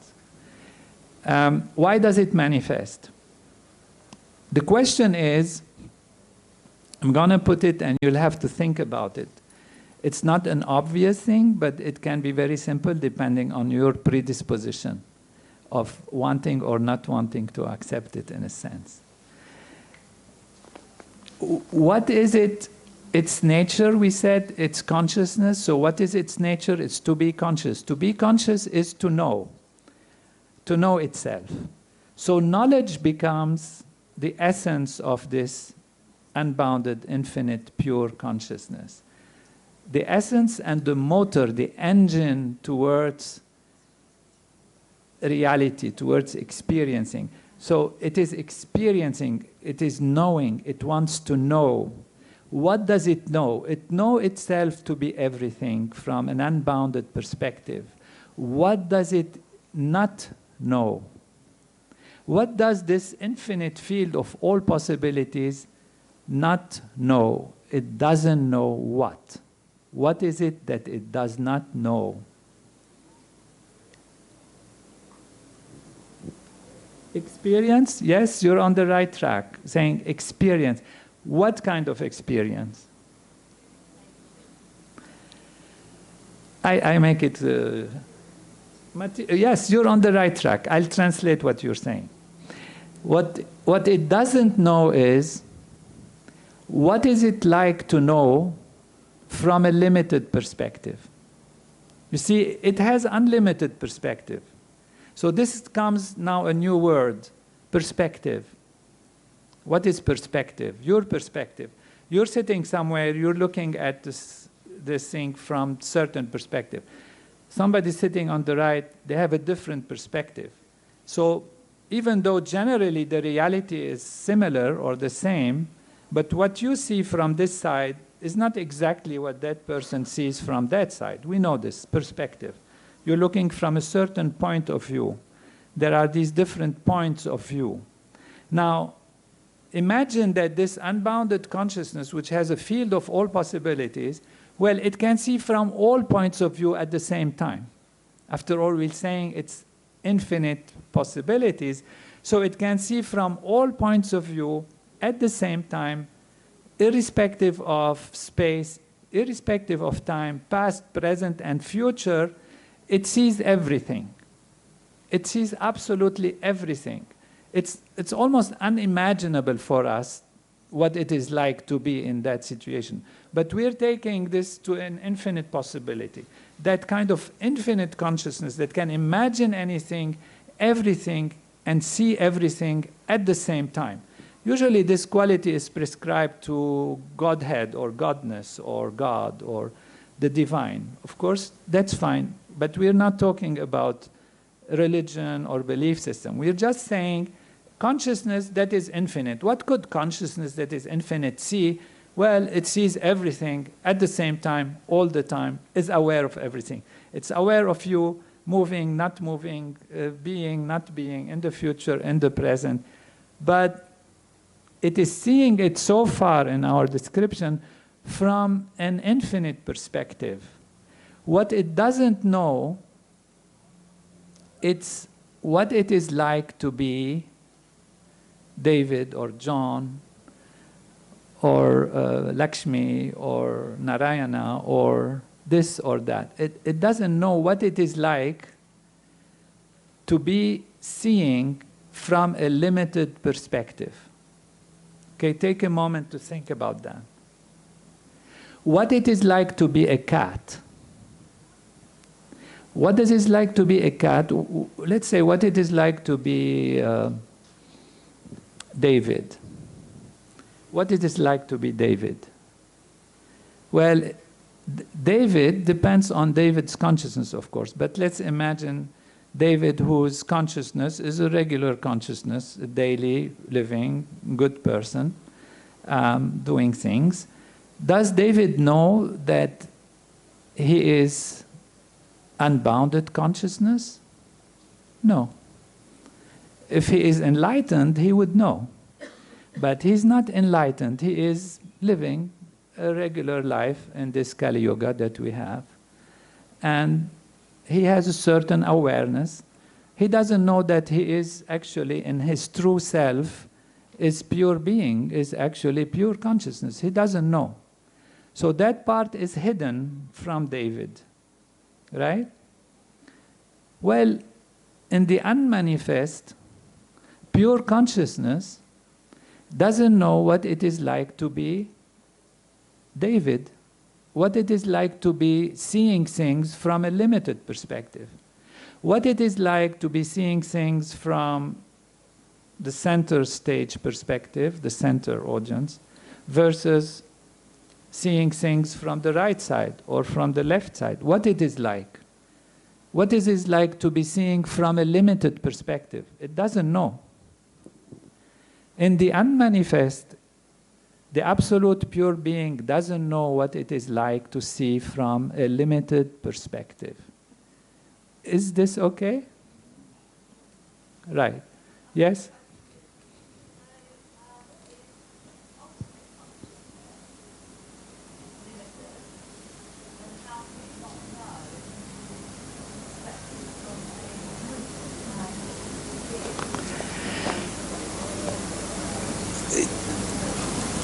Why does it manifest? The question is, I'm going to put it and you'll have to think about it. It's not an obvious thing, but it can be very simple depending on your predisposition of wanting or not wanting to accept it in a sense. What is it? Its nature, we said, it's consciousness. So what is its nature? It's to be conscious. To be conscious is to know itself. So knowledge becomes the essence of this unbounded, infinite, pure consciousness. The essence and the motor, the engine towards reality, towards experiencing. So it is experiencing, it is knowing, it wants to know. What does it know? It knows itself to be everything from an unbounded perspective. What does it not know? What does this infinite field of all possibilities not know? It doesn't know what? What is it that it does not know? Experience? Yes, you're on the right track, saying experience. What kind of experience? I make it... yes, you're on the right track. I'll translate what you're saying. What it doesn't know is, what is it like to know from a limited perspective? You see, it has unlimited perspective. So this comes now a new word, perspective. What is perspective? Your perspective. You're sitting somewhere, you're looking at this thing from certain perspective. Somebody sitting on the right, they have a different perspective. So even though generally the reality is similar or the same, but what you see from this side is not exactly what that person sees from that side. We know this, perspective. You're looking from a certain point of view. There are these different points of view. Now, imagine that this unbounded consciousness, which has a field of all possibilities, well, it can see from all points of view at the same time. After all, we're saying it's infinite possibilities, so it can see from all points of view at the same time, irrespective of space, irrespective of time, past, present, and future. It sees everything. It sees absolutely everything. It's almost unimaginable for us what it is like to be in that situation. But we're taking this to an infinite possibility. That kind of infinite consciousness that can imagine anything, everything, and see everything at the same time. Usually this quality is prescribed to Godhead or Godness or God or the divine. Of course, that's fine, but we're not talking about religion or belief system. We're just saying consciousness that is infinite. What could consciousness that is infinite see? Well, it sees everything at the same time, all the time, is aware of everything. It's aware of you moving, not moving, being, not being, in the future, in the present. But it is seeing it so far in our description from an infinite perspective. What it doesn't know, it's what it is like to be David or John or Lakshmi or Narayana or this or that. It doesn't know what it is like to be seeing from a limited perspective. Okay, take a moment to think about that. What it is like to be a cat. What is it like to be a cat? Let's say what it is like to be David. What it is like to be David? Well, David depends on David's consciousness, of course, but let's imagine David whose consciousness is a regular consciousness, a daily living, good person, doing things. Does David know that he is unbounded consciousness? No. If he is enlightened, he would know. But he's not enlightened. He is living a regular life in this Kali Yuga that we have. And he has a certain awareness. He doesn't know that he is actually in his true self, is pure being, is actually pure consciousness. He doesn't know. So that part is hidden from David, right? Well, in the unmanifest, pure consciousness doesn't know what it is like to be David, what it is like to be seeing things from a limited perspective, what it is like to be seeing things from the center stage perspective, the center audience, versus seeing things from the right side or from the left side, what it is like. What it is like to be seeing from a limited perspective. It doesn't know. In the unmanifest, the absolute pure being doesn't know what it is like to see from a limited perspective. Is this okay? Right. Yes?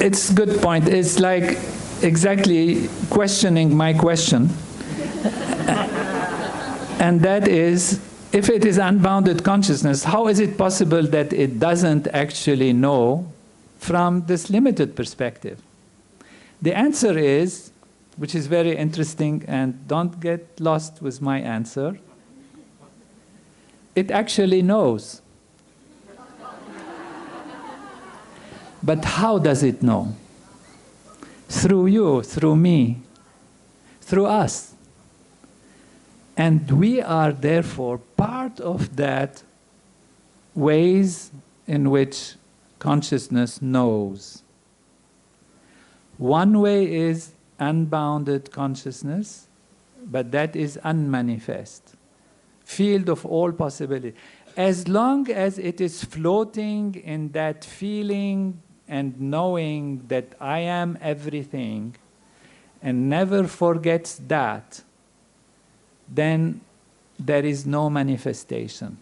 It's a good point. It's like exactly questioning my question. And that is, if it is unbounded consciousness, how is it possible that it doesn't actually know from this limited perspective? The answer is, which is very interesting, and don't get lost with my answer, it actually knows. But how does it know? Through you, through me, through us. And we are therefore part of that ways in which consciousness knows. One way is unbounded consciousness, but that is unmanifest. Field of all possibility. As long as it is floating in that feeling and knowing that I am everything, and never forgets that, then there is no manifestation.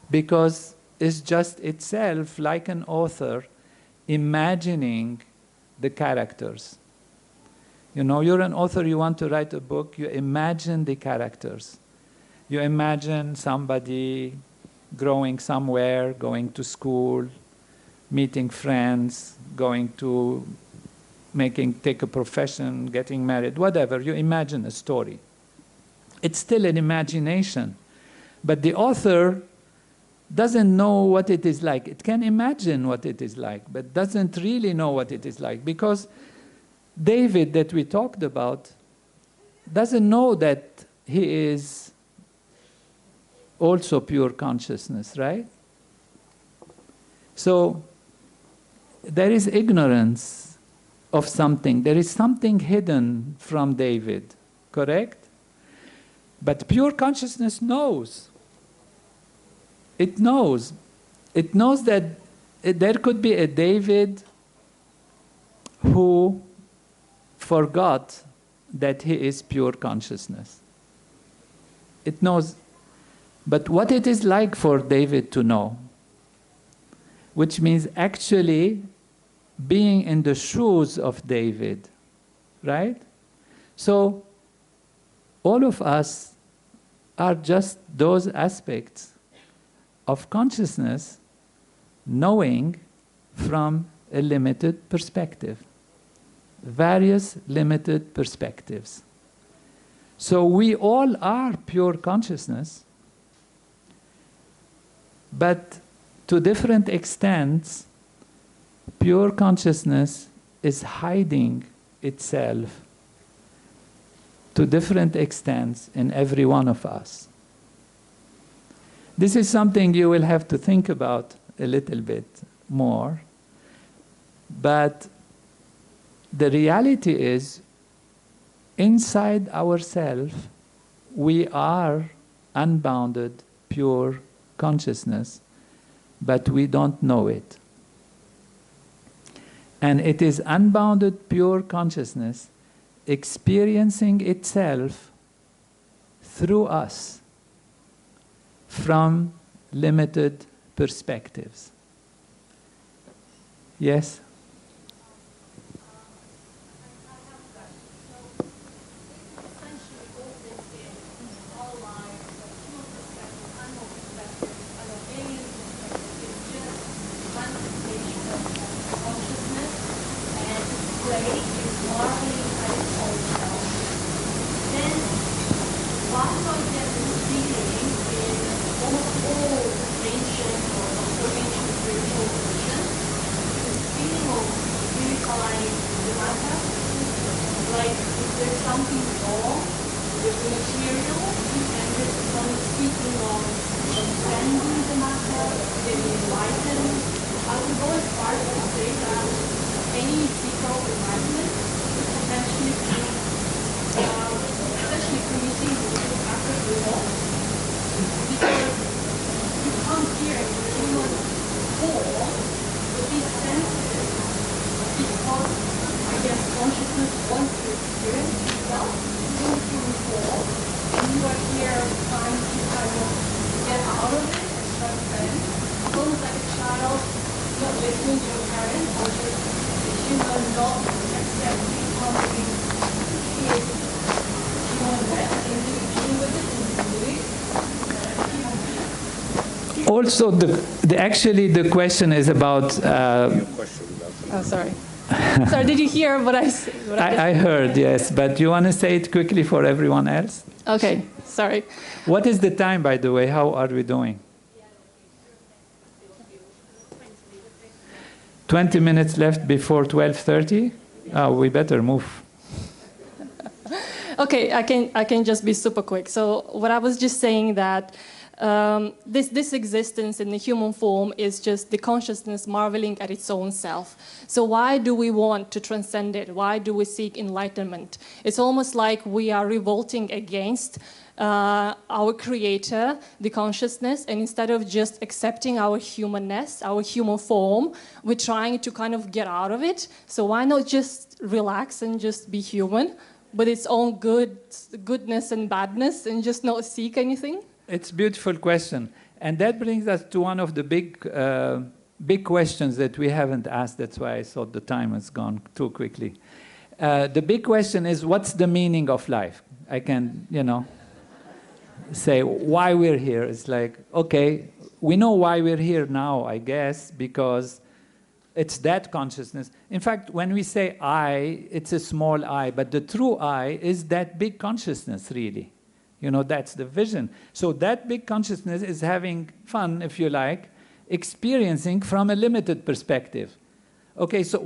Because it's just itself, like an author, imagining the characters. You know, you're an author, you want to write a book, you imagine the characters. You imagine somebody growing somewhere, going to school, meeting friends, going to take a profession, getting married, whatever. You imagine a story. It's still an imagination. But the author doesn't know what it is like. It can imagine what it is like, but doesn't really know what it is like. Because David, that we talked about, doesn't know that he is also pure consciousness, right? So there is ignorance of something. There is something hidden from David, correct? But pure consciousness knows. It knows. It knows that there could be a David who forgot that he is pure consciousness. It knows. But what it is like for David to know, which means actually being in the shoes of David, right? So all of us are just those aspects of consciousness knowing from a limited perspective, various limited perspectives. So we all are pure consciousness, but to different extents, pure consciousness is hiding itself to different extents in every one of us. This is something you will have to think about a little bit more. But the reality is, inside ourselves, we are unbounded, pure consciousness, but we don't know it. And it is unbounded, pure consciousness experiencing itself through us from limited perspectives. Yes? Also, actually, the question is about. Oh, sorry. Sorry, did you hear what I said? I heard, yes, but you want to say it quickly for everyone else? Okay, sorry. What is the time, by the way? How are we doing? 20 minutes left before 12:30? Oh, we better move. Okay, I can just be super quick. So what I was just saying that this existence in the human form is just the consciousness marveling at its own self. So why do we want to transcend it? Why do we seek enlightenment? It's almost like we are revolting against our creator, the consciousness, and instead of just accepting our humanness, our human form, we're trying to kind of get out of it. So why not just relax and just be human with its own goodness and badness and just not seek anything? It's a beautiful question. And that brings us to one of the big questions that we haven't asked. That's why I thought the time has gone too quickly. The big question is, what's the meaning of life? I can, say why we're here. It's like, okay, we know why we're here now, I guess, because it's that consciousness. In fact, when we say I, it's a small I, but the true I is that big consciousness, really. That's the vision. So that big consciousness is having fun, if you like, experiencing from a limited perspective. Okay, so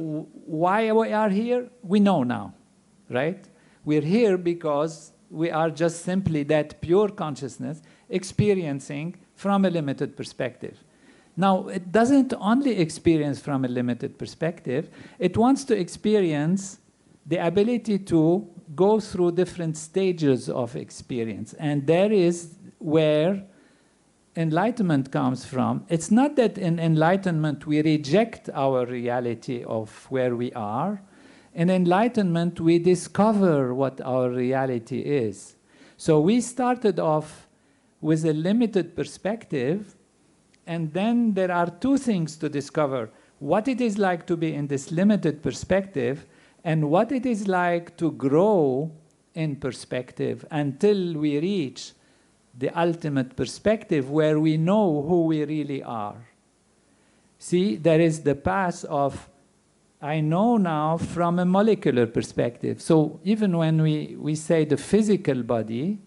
why we are here? We know now, right? We're here because we are just simply that pure consciousness experiencing from a limited perspective. Now, it doesn't only experience from a limited perspective. It wants to experience the ability to go through different stages of experience. And there is where enlightenment comes from. It's not that in enlightenment we reject our reality of where we are. In enlightenment, we discover what our reality is. So we started off with a limited perspective, and then there are two things to discover: what it is like to be in this limited perspective, and what it is like to grow in perspective until we reach the ultimate perspective where we know who we really are. See, there is the path of I know now from a molecular perspective. So even when we say the physical body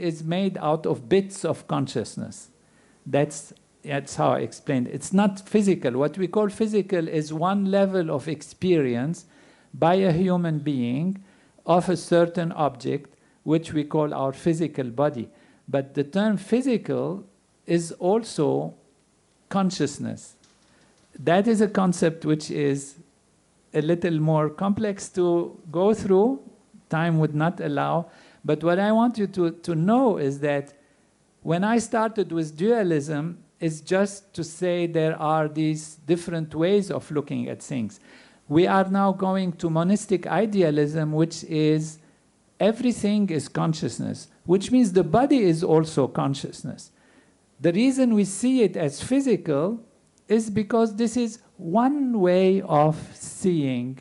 is made out of bits of consciousness. That's how I explained it. It's not physical. What we call physical is one level of experience by a human being of a certain object, which we call our physical body. But the term physical is also consciousness. That is a concept which is a little more complex to go through. Time would not allow. But what I want you to know is that when I started with dualism, it's just to say there are these different ways of looking at things. We are now going to monistic idealism, which is everything is consciousness, which means the body is also consciousness. The reason we see it as physical is because this is one way of seeing,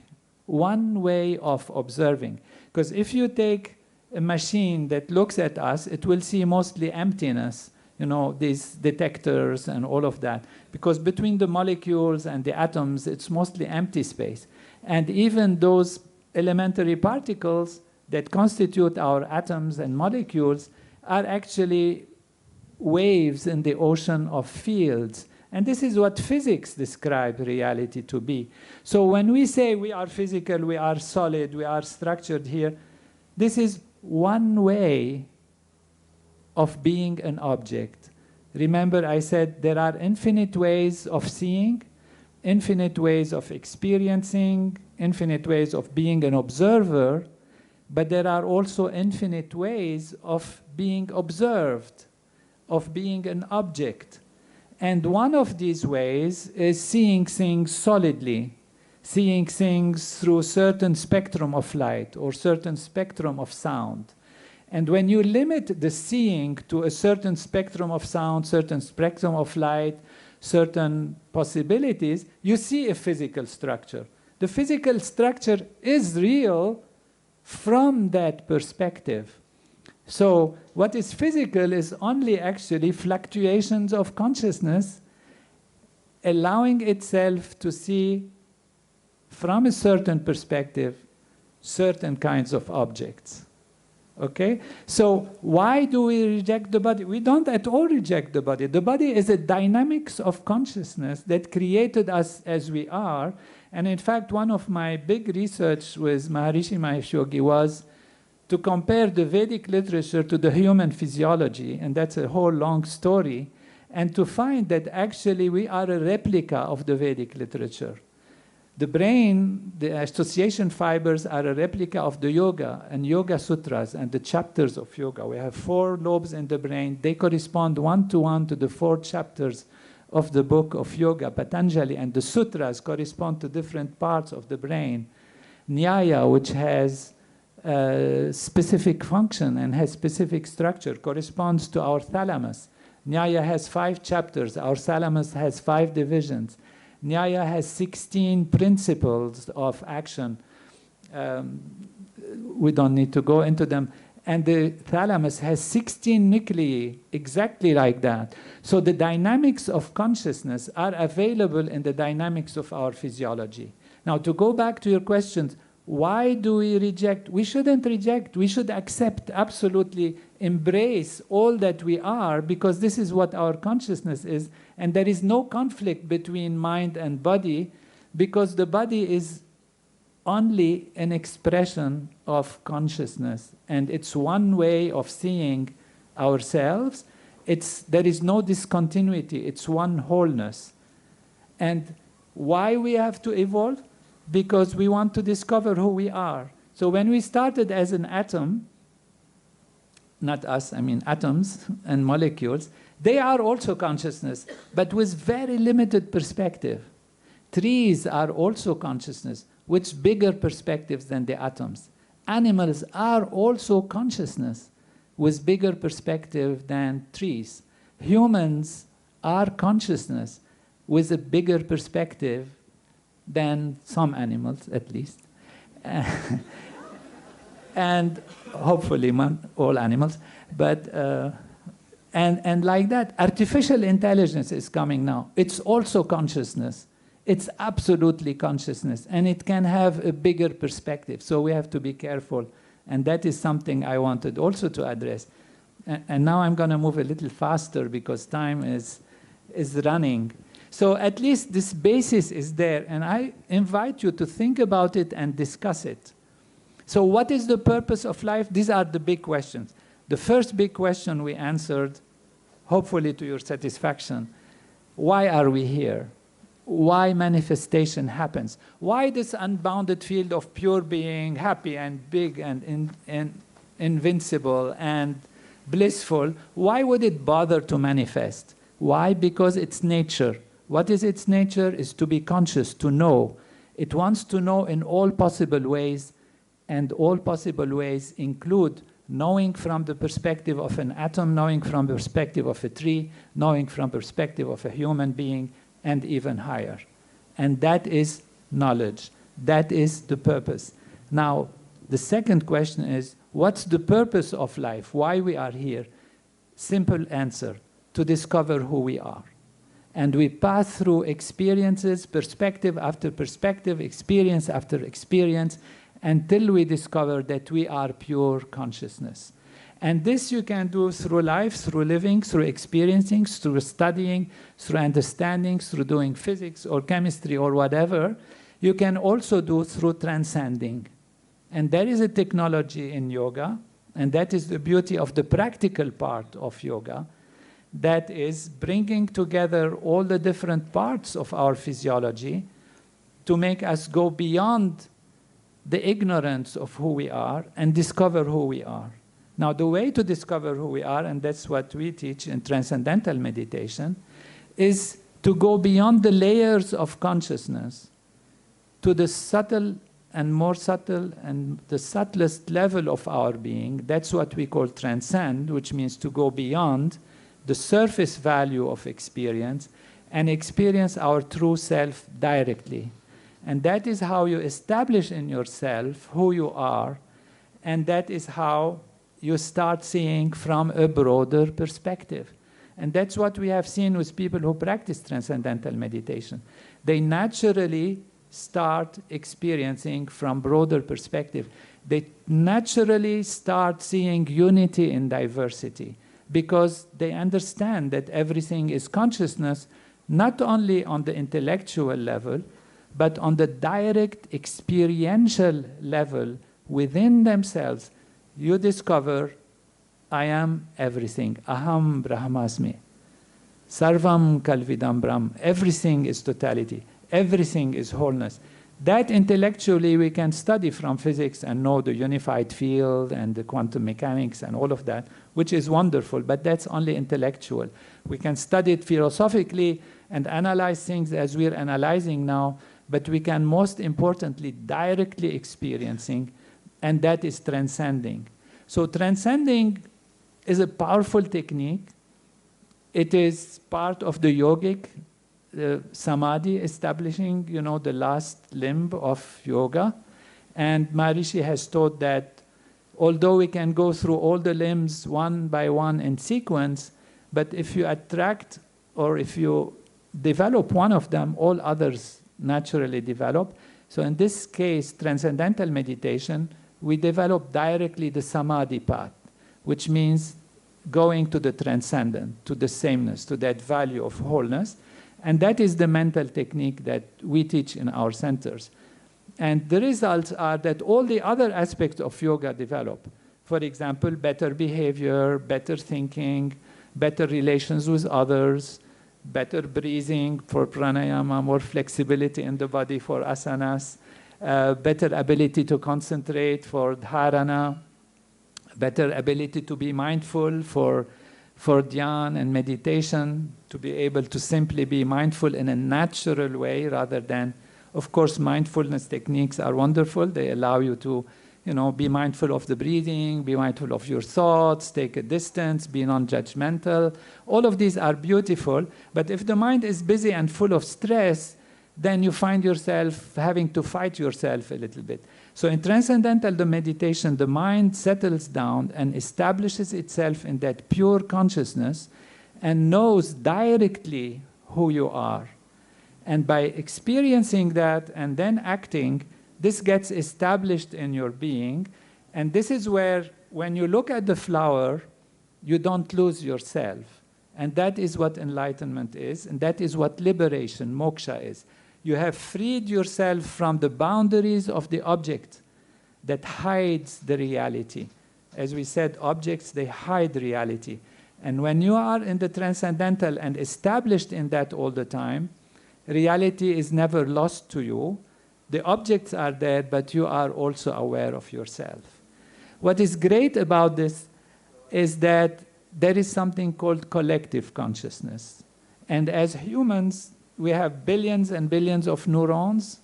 one way of observing. Because if you take a machine that looks at us, it will see mostly emptiness, you know, these detectors and all of that. Because between the molecules and the atoms, it's mostly empty space. And even those elementary particles that constitute our atoms and molecules are actually waves in the ocean of fields. And this is what physics describes reality to be. So when we say we are physical, we are solid, we are structured here, this is one way of being an object. Remember, I said there are infinite ways of seeing, infinite ways of experiencing, infinite ways of being an observer, but there are also infinite ways of being observed, of being an object. And one of these ways is seeing things solidly, seeing things through a certain spectrum of light or certain spectrum of sound. And when you limit the seeing to a certain spectrum of sound, certain spectrum of light, certain possibilities, you see a physical structure. The physical structure is real from that perspective. So what is physical is only actually fluctuations of consciousness allowing itself to see from a certain perspective certain kinds of objects. Okay? So why do we reject the body? We don't at all reject the body. The body is a dynamics of consciousness that created us as we are. And in fact, one of my big research with Maharishi Mahesh Yogi was to compare the Vedic literature to the human physiology, and that's a whole long story, and to find that actually we are a replica of the Vedic literature. The brain, the association fibers are a replica of the yoga and yoga sutras and the chapters of yoga. We have 4 lobes in the brain. They correspond one-to-one to the 4 chapters of the book of yoga, Patanjali, and the sutras correspond to different parts of the brain. Nyaya, which has specific function and has specific structure, corresponds to our thalamus. Nyaya has 5 chapters. Our thalamus has 5 divisions. Nyaya has 16 principles of action. We don't need to go into them. And the thalamus has 16 nuclei, exactly like that. So the dynamics of consciousness are available in the dynamics of our physiology. Now, to go back to your questions, why do we reject? We shouldn't reject. We should accept, absolutely embrace all that we are, because this is what our consciousness is. And there is no conflict between mind and body, because the body is only an expression of consciousness. And it's one way of seeing ourselves. There is no discontinuity. It's one wholeness. And why we have to evolve? because we want to discover who we are. So when we started as an atom, not us, I mean atoms and molecules, they are also consciousness, but with very limited perspective. Trees are also consciousness, with bigger perspectives than the atoms. Animals are also consciousness, with bigger perspective than trees. Humans are consciousness, with a bigger perspective than some animals, at least. And hopefully all animals. But, and like that, artificial intelligence is coming now. It's also consciousness. It's absolutely consciousness, and it can have a bigger perspective. So we have to be careful, and that is something I wanted also to address. And now I'm going to move a little faster because time is running. So at least this basis is there, and I invite you to think about it and discuss it. So what is the purpose of life? These are the big questions. The first big question we answered, hopefully to your satisfaction. Why are we here? Why manifestation happens? Why this unbounded field of pure being, happy and big and invincible and blissful, why would it bother to manifest? Why? Because it's nature. What is its nature? Is to be conscious, to know. It wants to know in all possible ways, and all possible ways include knowing from the perspective of an atom, knowing from the perspective of a tree, knowing from the perspective of a human being, and even higher. And that is knowledge. That is the purpose. Now, the second question is, what's the purpose of life? Why we are here? Simple answer, to discover who we are. And we pass through experiences, perspective after perspective, experience after experience, until we discover that we are pure consciousness. And this you can do through life, through living, through experiencing, through studying, through understanding, through doing physics or chemistry or whatever. You can also do through transcending. And there is a technology in yoga, and that is the beauty of the practical part of yoga, that is bringing together all the different parts of our physiology to make us go beyond the ignorance of who we are and discover who we are. Now, the way to discover who we are, and that's what we teach in transcendental meditation, is to go beyond the layers of consciousness to the subtle and more subtle and the subtlest level of our being. That's what we call transcend, which means to go beyond the surface value of experience and experience our true self directly. And that is how you establish in yourself who you are, and that is how you start seeing from a broader perspective. And that's what we have seen with people who practice transcendental meditation. They naturally start experiencing from broader perspective. They naturally start seeing unity in diversity because they understand that everything is consciousness, not only on the intellectual level, but on the direct experiential level within themselves. You discover, I am everything. Aham Brahmasmi. Sarvam Kalvidam Brahm. Everything is totality. Everything is wholeness. That intellectually we can study from physics and know the unified field and the quantum mechanics and all of that, which is wonderful, but that's only intellectual. We can study it philosophically and analyze things as we're analyzing now, but we can most importantly directly experiencing, and that is transcending. So transcending is a powerful technique. It is part of the yogic samadhi, establishing, you know, the last limb of yoga. And Maharishi has taught that although we can go through all the limbs one by one in sequence, but if you attract or if you develop one of them, all others naturally develop. So in this case, transcendental meditation, we develop directly the samadhi path, which means going to the transcendent, to the sameness, to that value of wholeness. And that is the mental technique that we teach in our centers. And the results are that all the other aspects of yoga develop. For example, better behavior, better thinking, better relations with others, better breathing for pranayama, more flexibility in the body for asanas, better ability to concentrate for dharana, better ability to be mindful for dhyan and meditation, to be able to simply be mindful in a natural way rather than, of course, mindfulness techniques are wonderful. They allow you to, be mindful of the breathing, be mindful of your thoughts, take a distance, be non-judgmental. All of these are beautiful, but if the mind is busy and full of stress, then you find yourself having to fight yourself a little bit. So in transcendental meditation, the mind settles down and establishes itself in that pure consciousness and knows directly who you are. And by experiencing that and then acting, this gets established in your being. And this is where, when you look at the flower, you don't lose yourself. And that is what enlightenment is, and that is what liberation, moksha, is. You have freed yourself from the boundaries of the object that hides the reality. As we said, objects, they hide reality. And when you are in the transcendental and established in that all the time, reality is never lost to you. The objects are there, but you are also aware of yourself. What is great about this is that there is something called collective consciousness. And as humans, we have billions and billions of neurons,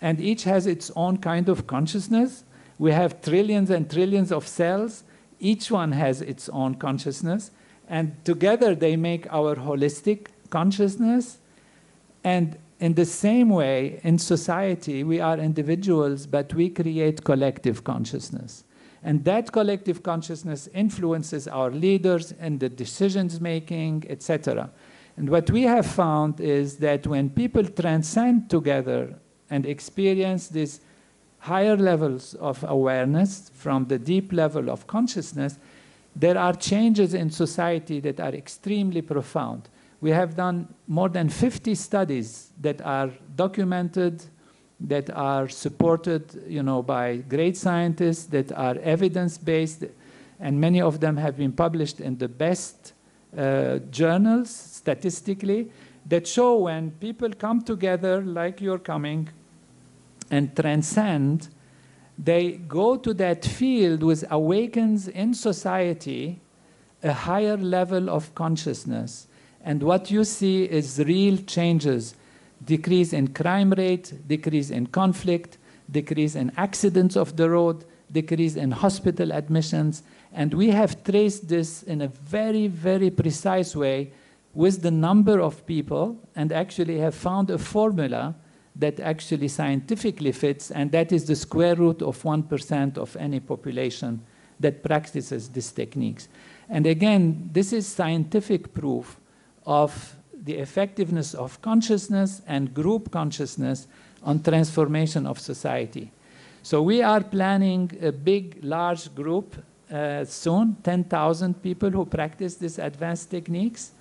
and each has its own kind of consciousness. We have trillions and trillions of cells. Each one has its own consciousness. And together they make our holistic consciousness. And in the same way, in society, we are individuals, but we create collective consciousness. And that collective consciousness influences our leaders and the decisions making, etc. And what we have found is that when people transcend together and experience these higher levels of awareness from the deep level of consciousness, there are changes in society that are extremely profound. We have done more than 50 studies that are documented, that are supported, by great scientists, that are evidence-based, and many of them have been published in the best journals, statistically, that show when people come together, like you're coming, and transcend, they go to that field which awakens in society a higher level of consciousness. And what you see is real changes: decrease in crime rate, decrease in conflict, decrease in accidents of the road, decrease in hospital admissions. And we have traced this in a very, very precise way with the number of people, and actually have found a formula that actually scientifically fits, and that is the square root of 1% of any population that practices these techniques. And again, this is scientific proof of the effectiveness of consciousness and group consciousness on transformation of society. So we are planning a big, large group soon, 10,000 people who practice these advanced techniques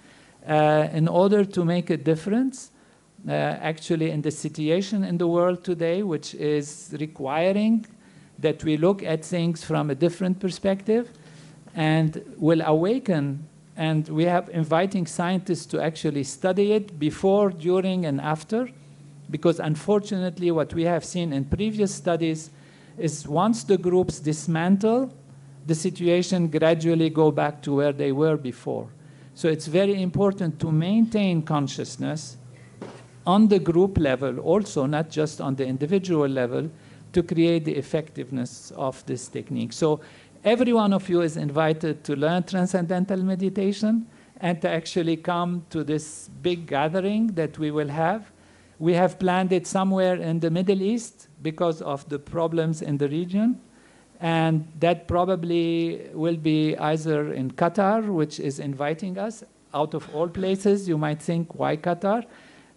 in order to make a difference actually in the situation in the world today, which is requiring that we look at things from a different perspective and will awaken. And we have inviting scientists to actually study it before, during, and after, because unfortunately what we have seen in previous studies is once the groups dismantle, the situation gradually go back to where they were before. So it's very important to maintain consciousness on the group level also, not just on the individual level, to create the effectiveness of this technique. So every one of you is invited to learn transcendental meditation and to actually come to this big gathering that we will have. We have planned it somewhere in the Middle East because of the problems in the region. And that probably will be either in Qatar, which is inviting us. Out of all places, you might think, why Qatar?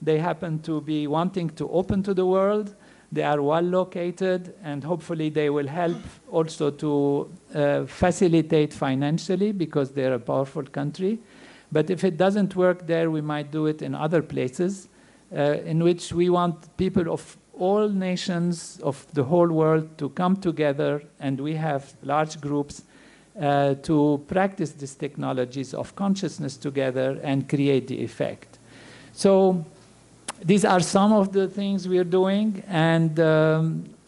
They happen to be wanting to open to the world. They are well located, and hopefully they will help also to facilitate financially because they're a powerful country. But if it doesn't work there, we might do it in other places in which we want people of all nations of the whole world to come together, and we have large groups to practice these technologies of consciousness together and create the effect. So These are some of the things we are doing, and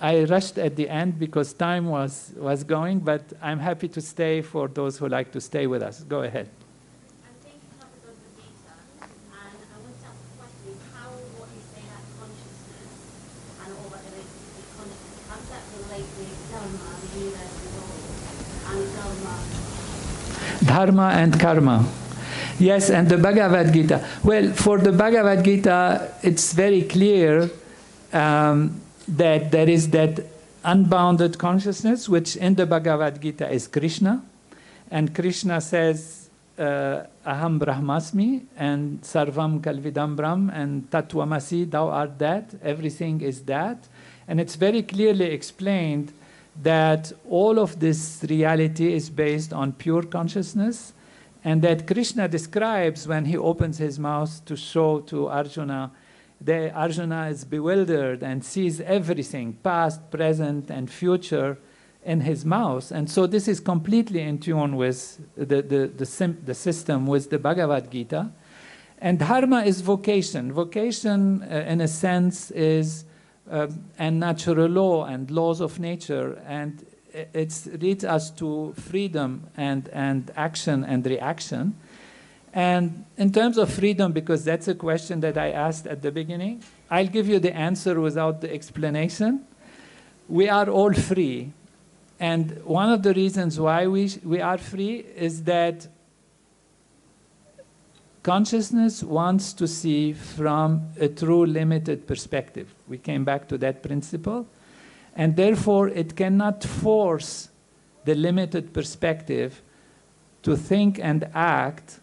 I rushed at the end because time was going, but I'm happy to stay for those who like to stay with us. Go ahead. I think covered on the data, and I want to ask the question, how what you say that consciousness and all that relates to consciousness, how does that relate with Dharma, the universal law, and Dharma and karma. Yes, and the Bhagavad Gita. Well, for the Bhagavad Gita, it's very clear that there is that unbounded consciousness, which in the Bhagavad Gita is Krishna. And Krishna says, Aham Brahmasmi, and Sarvam Kalvidam Brahm, and Tattvamasi, thou art that, everything is that. And it's very clearly explained that all of this reality is based on pure consciousness, and that Krishna describes when he opens his mouth to show to Arjuna, that Arjuna is bewildered and sees everything, past, present, and future, in his mouth. And so this is completely in tune with the system, with the Bhagavad Gita. And dharma is vocation. Vocation, in a sense, is and natural law and laws of nature, and it leads us to freedom and action and reaction. And in terms of freedom, because that's a question that I asked at the beginning, I'll give you the answer without the explanation. We are all free. And one of the reasons why we are free is that consciousness wants to see from a true limited perspective. We came back to that principle. And therefore, it cannot force the limited perspective to think and act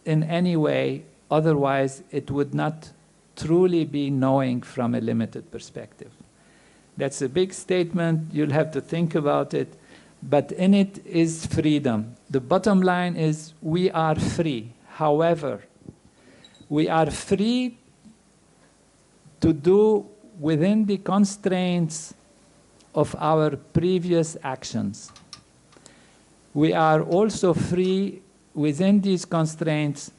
in any way, otherwise it would not truly be knowing from a limited perspective. That's a big statement, you'll have to think about it, but in it is freedom. The bottom line is we are free. However, we are free to do within the constraints of our previous actions. We are also free within these constraints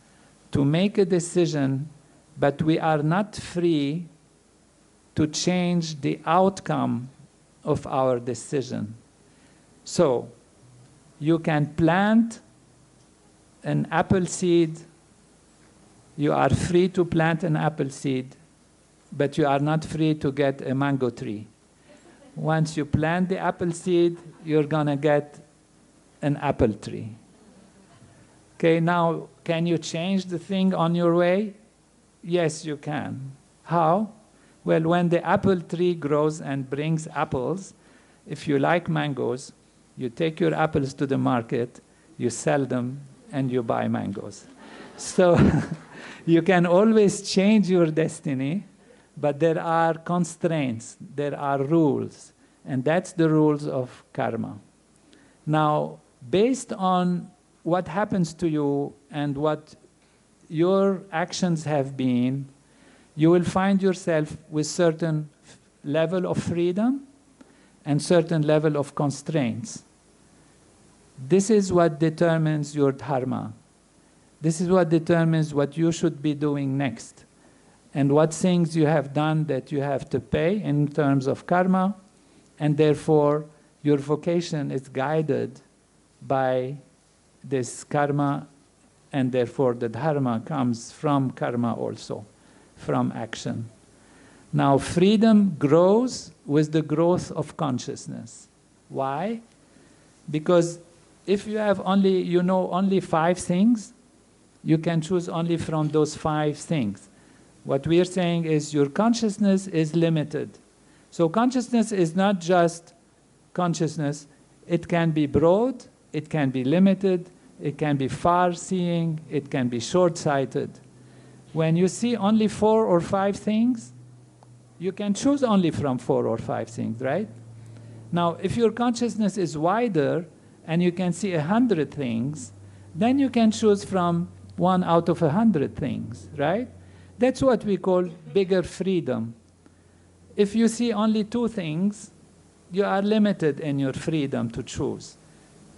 to make a decision, but we are not free to change the outcome of our decision. So, you can plant an apple seed, you are free to plant an apple seed, but you are not free to get a mango tree. Once you plant the apple seed, you're gonna get an apple tree. Okay, now, can you change the thing on your way? Yes, you can. How? Well, when the apple tree grows and brings apples, if you like mangoes, you take your apples to the market, you sell them, and you buy mangoes. So you can always change your destiny, but there are constraints, there are rules, and that's the rules of karma. Now, based on what happens to you and what your actions have been, you will find yourself with certain level of freedom and certain level of constraints. This is what determines your dharma. This is what determines what you should be doing next, and what things you have done that you have to pay in terms of karma, and therefore your vocation is guided by this karma, and therefore the dharma comes from karma also, from action. Now, freedom grows with the growth of consciousness. Why? Because if you have only, you know only 5 things, you can choose only from those 5 things. What we are saying is your consciousness is limited. So consciousness is not just consciousness. It can be broad, it can be limited, it can be far-seeing, it can be short-sighted. When you see only 4 or 5 things, you can choose only from 4 or 5 things, right? Now, if your consciousness is wider and you can see 100 things, then you can choose from 1 out of 100 things, right? That's what we call bigger freedom. If you see only 2 things, you are limited in your freedom to choose.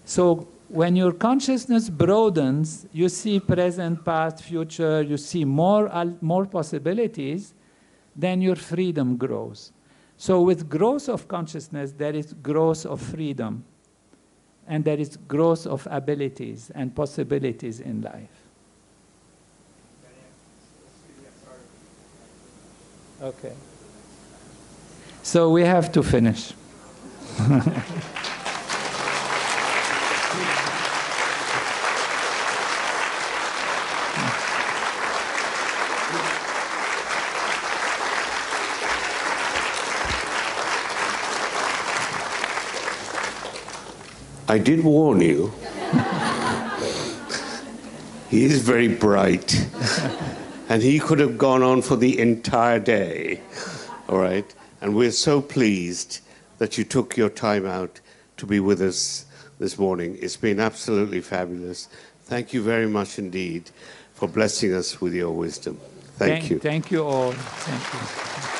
So when your consciousness broadens, you see present, past, future, you see more possibilities, then your freedom grows. So with growth of consciousness, there is growth of freedom, and there is growth of abilities and possibilities in life. Okay. So we have to finish. I did warn you. He is very bright. And he could have gone on for the entire day. All right? And we're so pleased that you took your time out to be with us this morning. It's been absolutely fabulous. Thank you very much indeed for blessing us with your wisdom. Thank you. Thank you all. Thank you.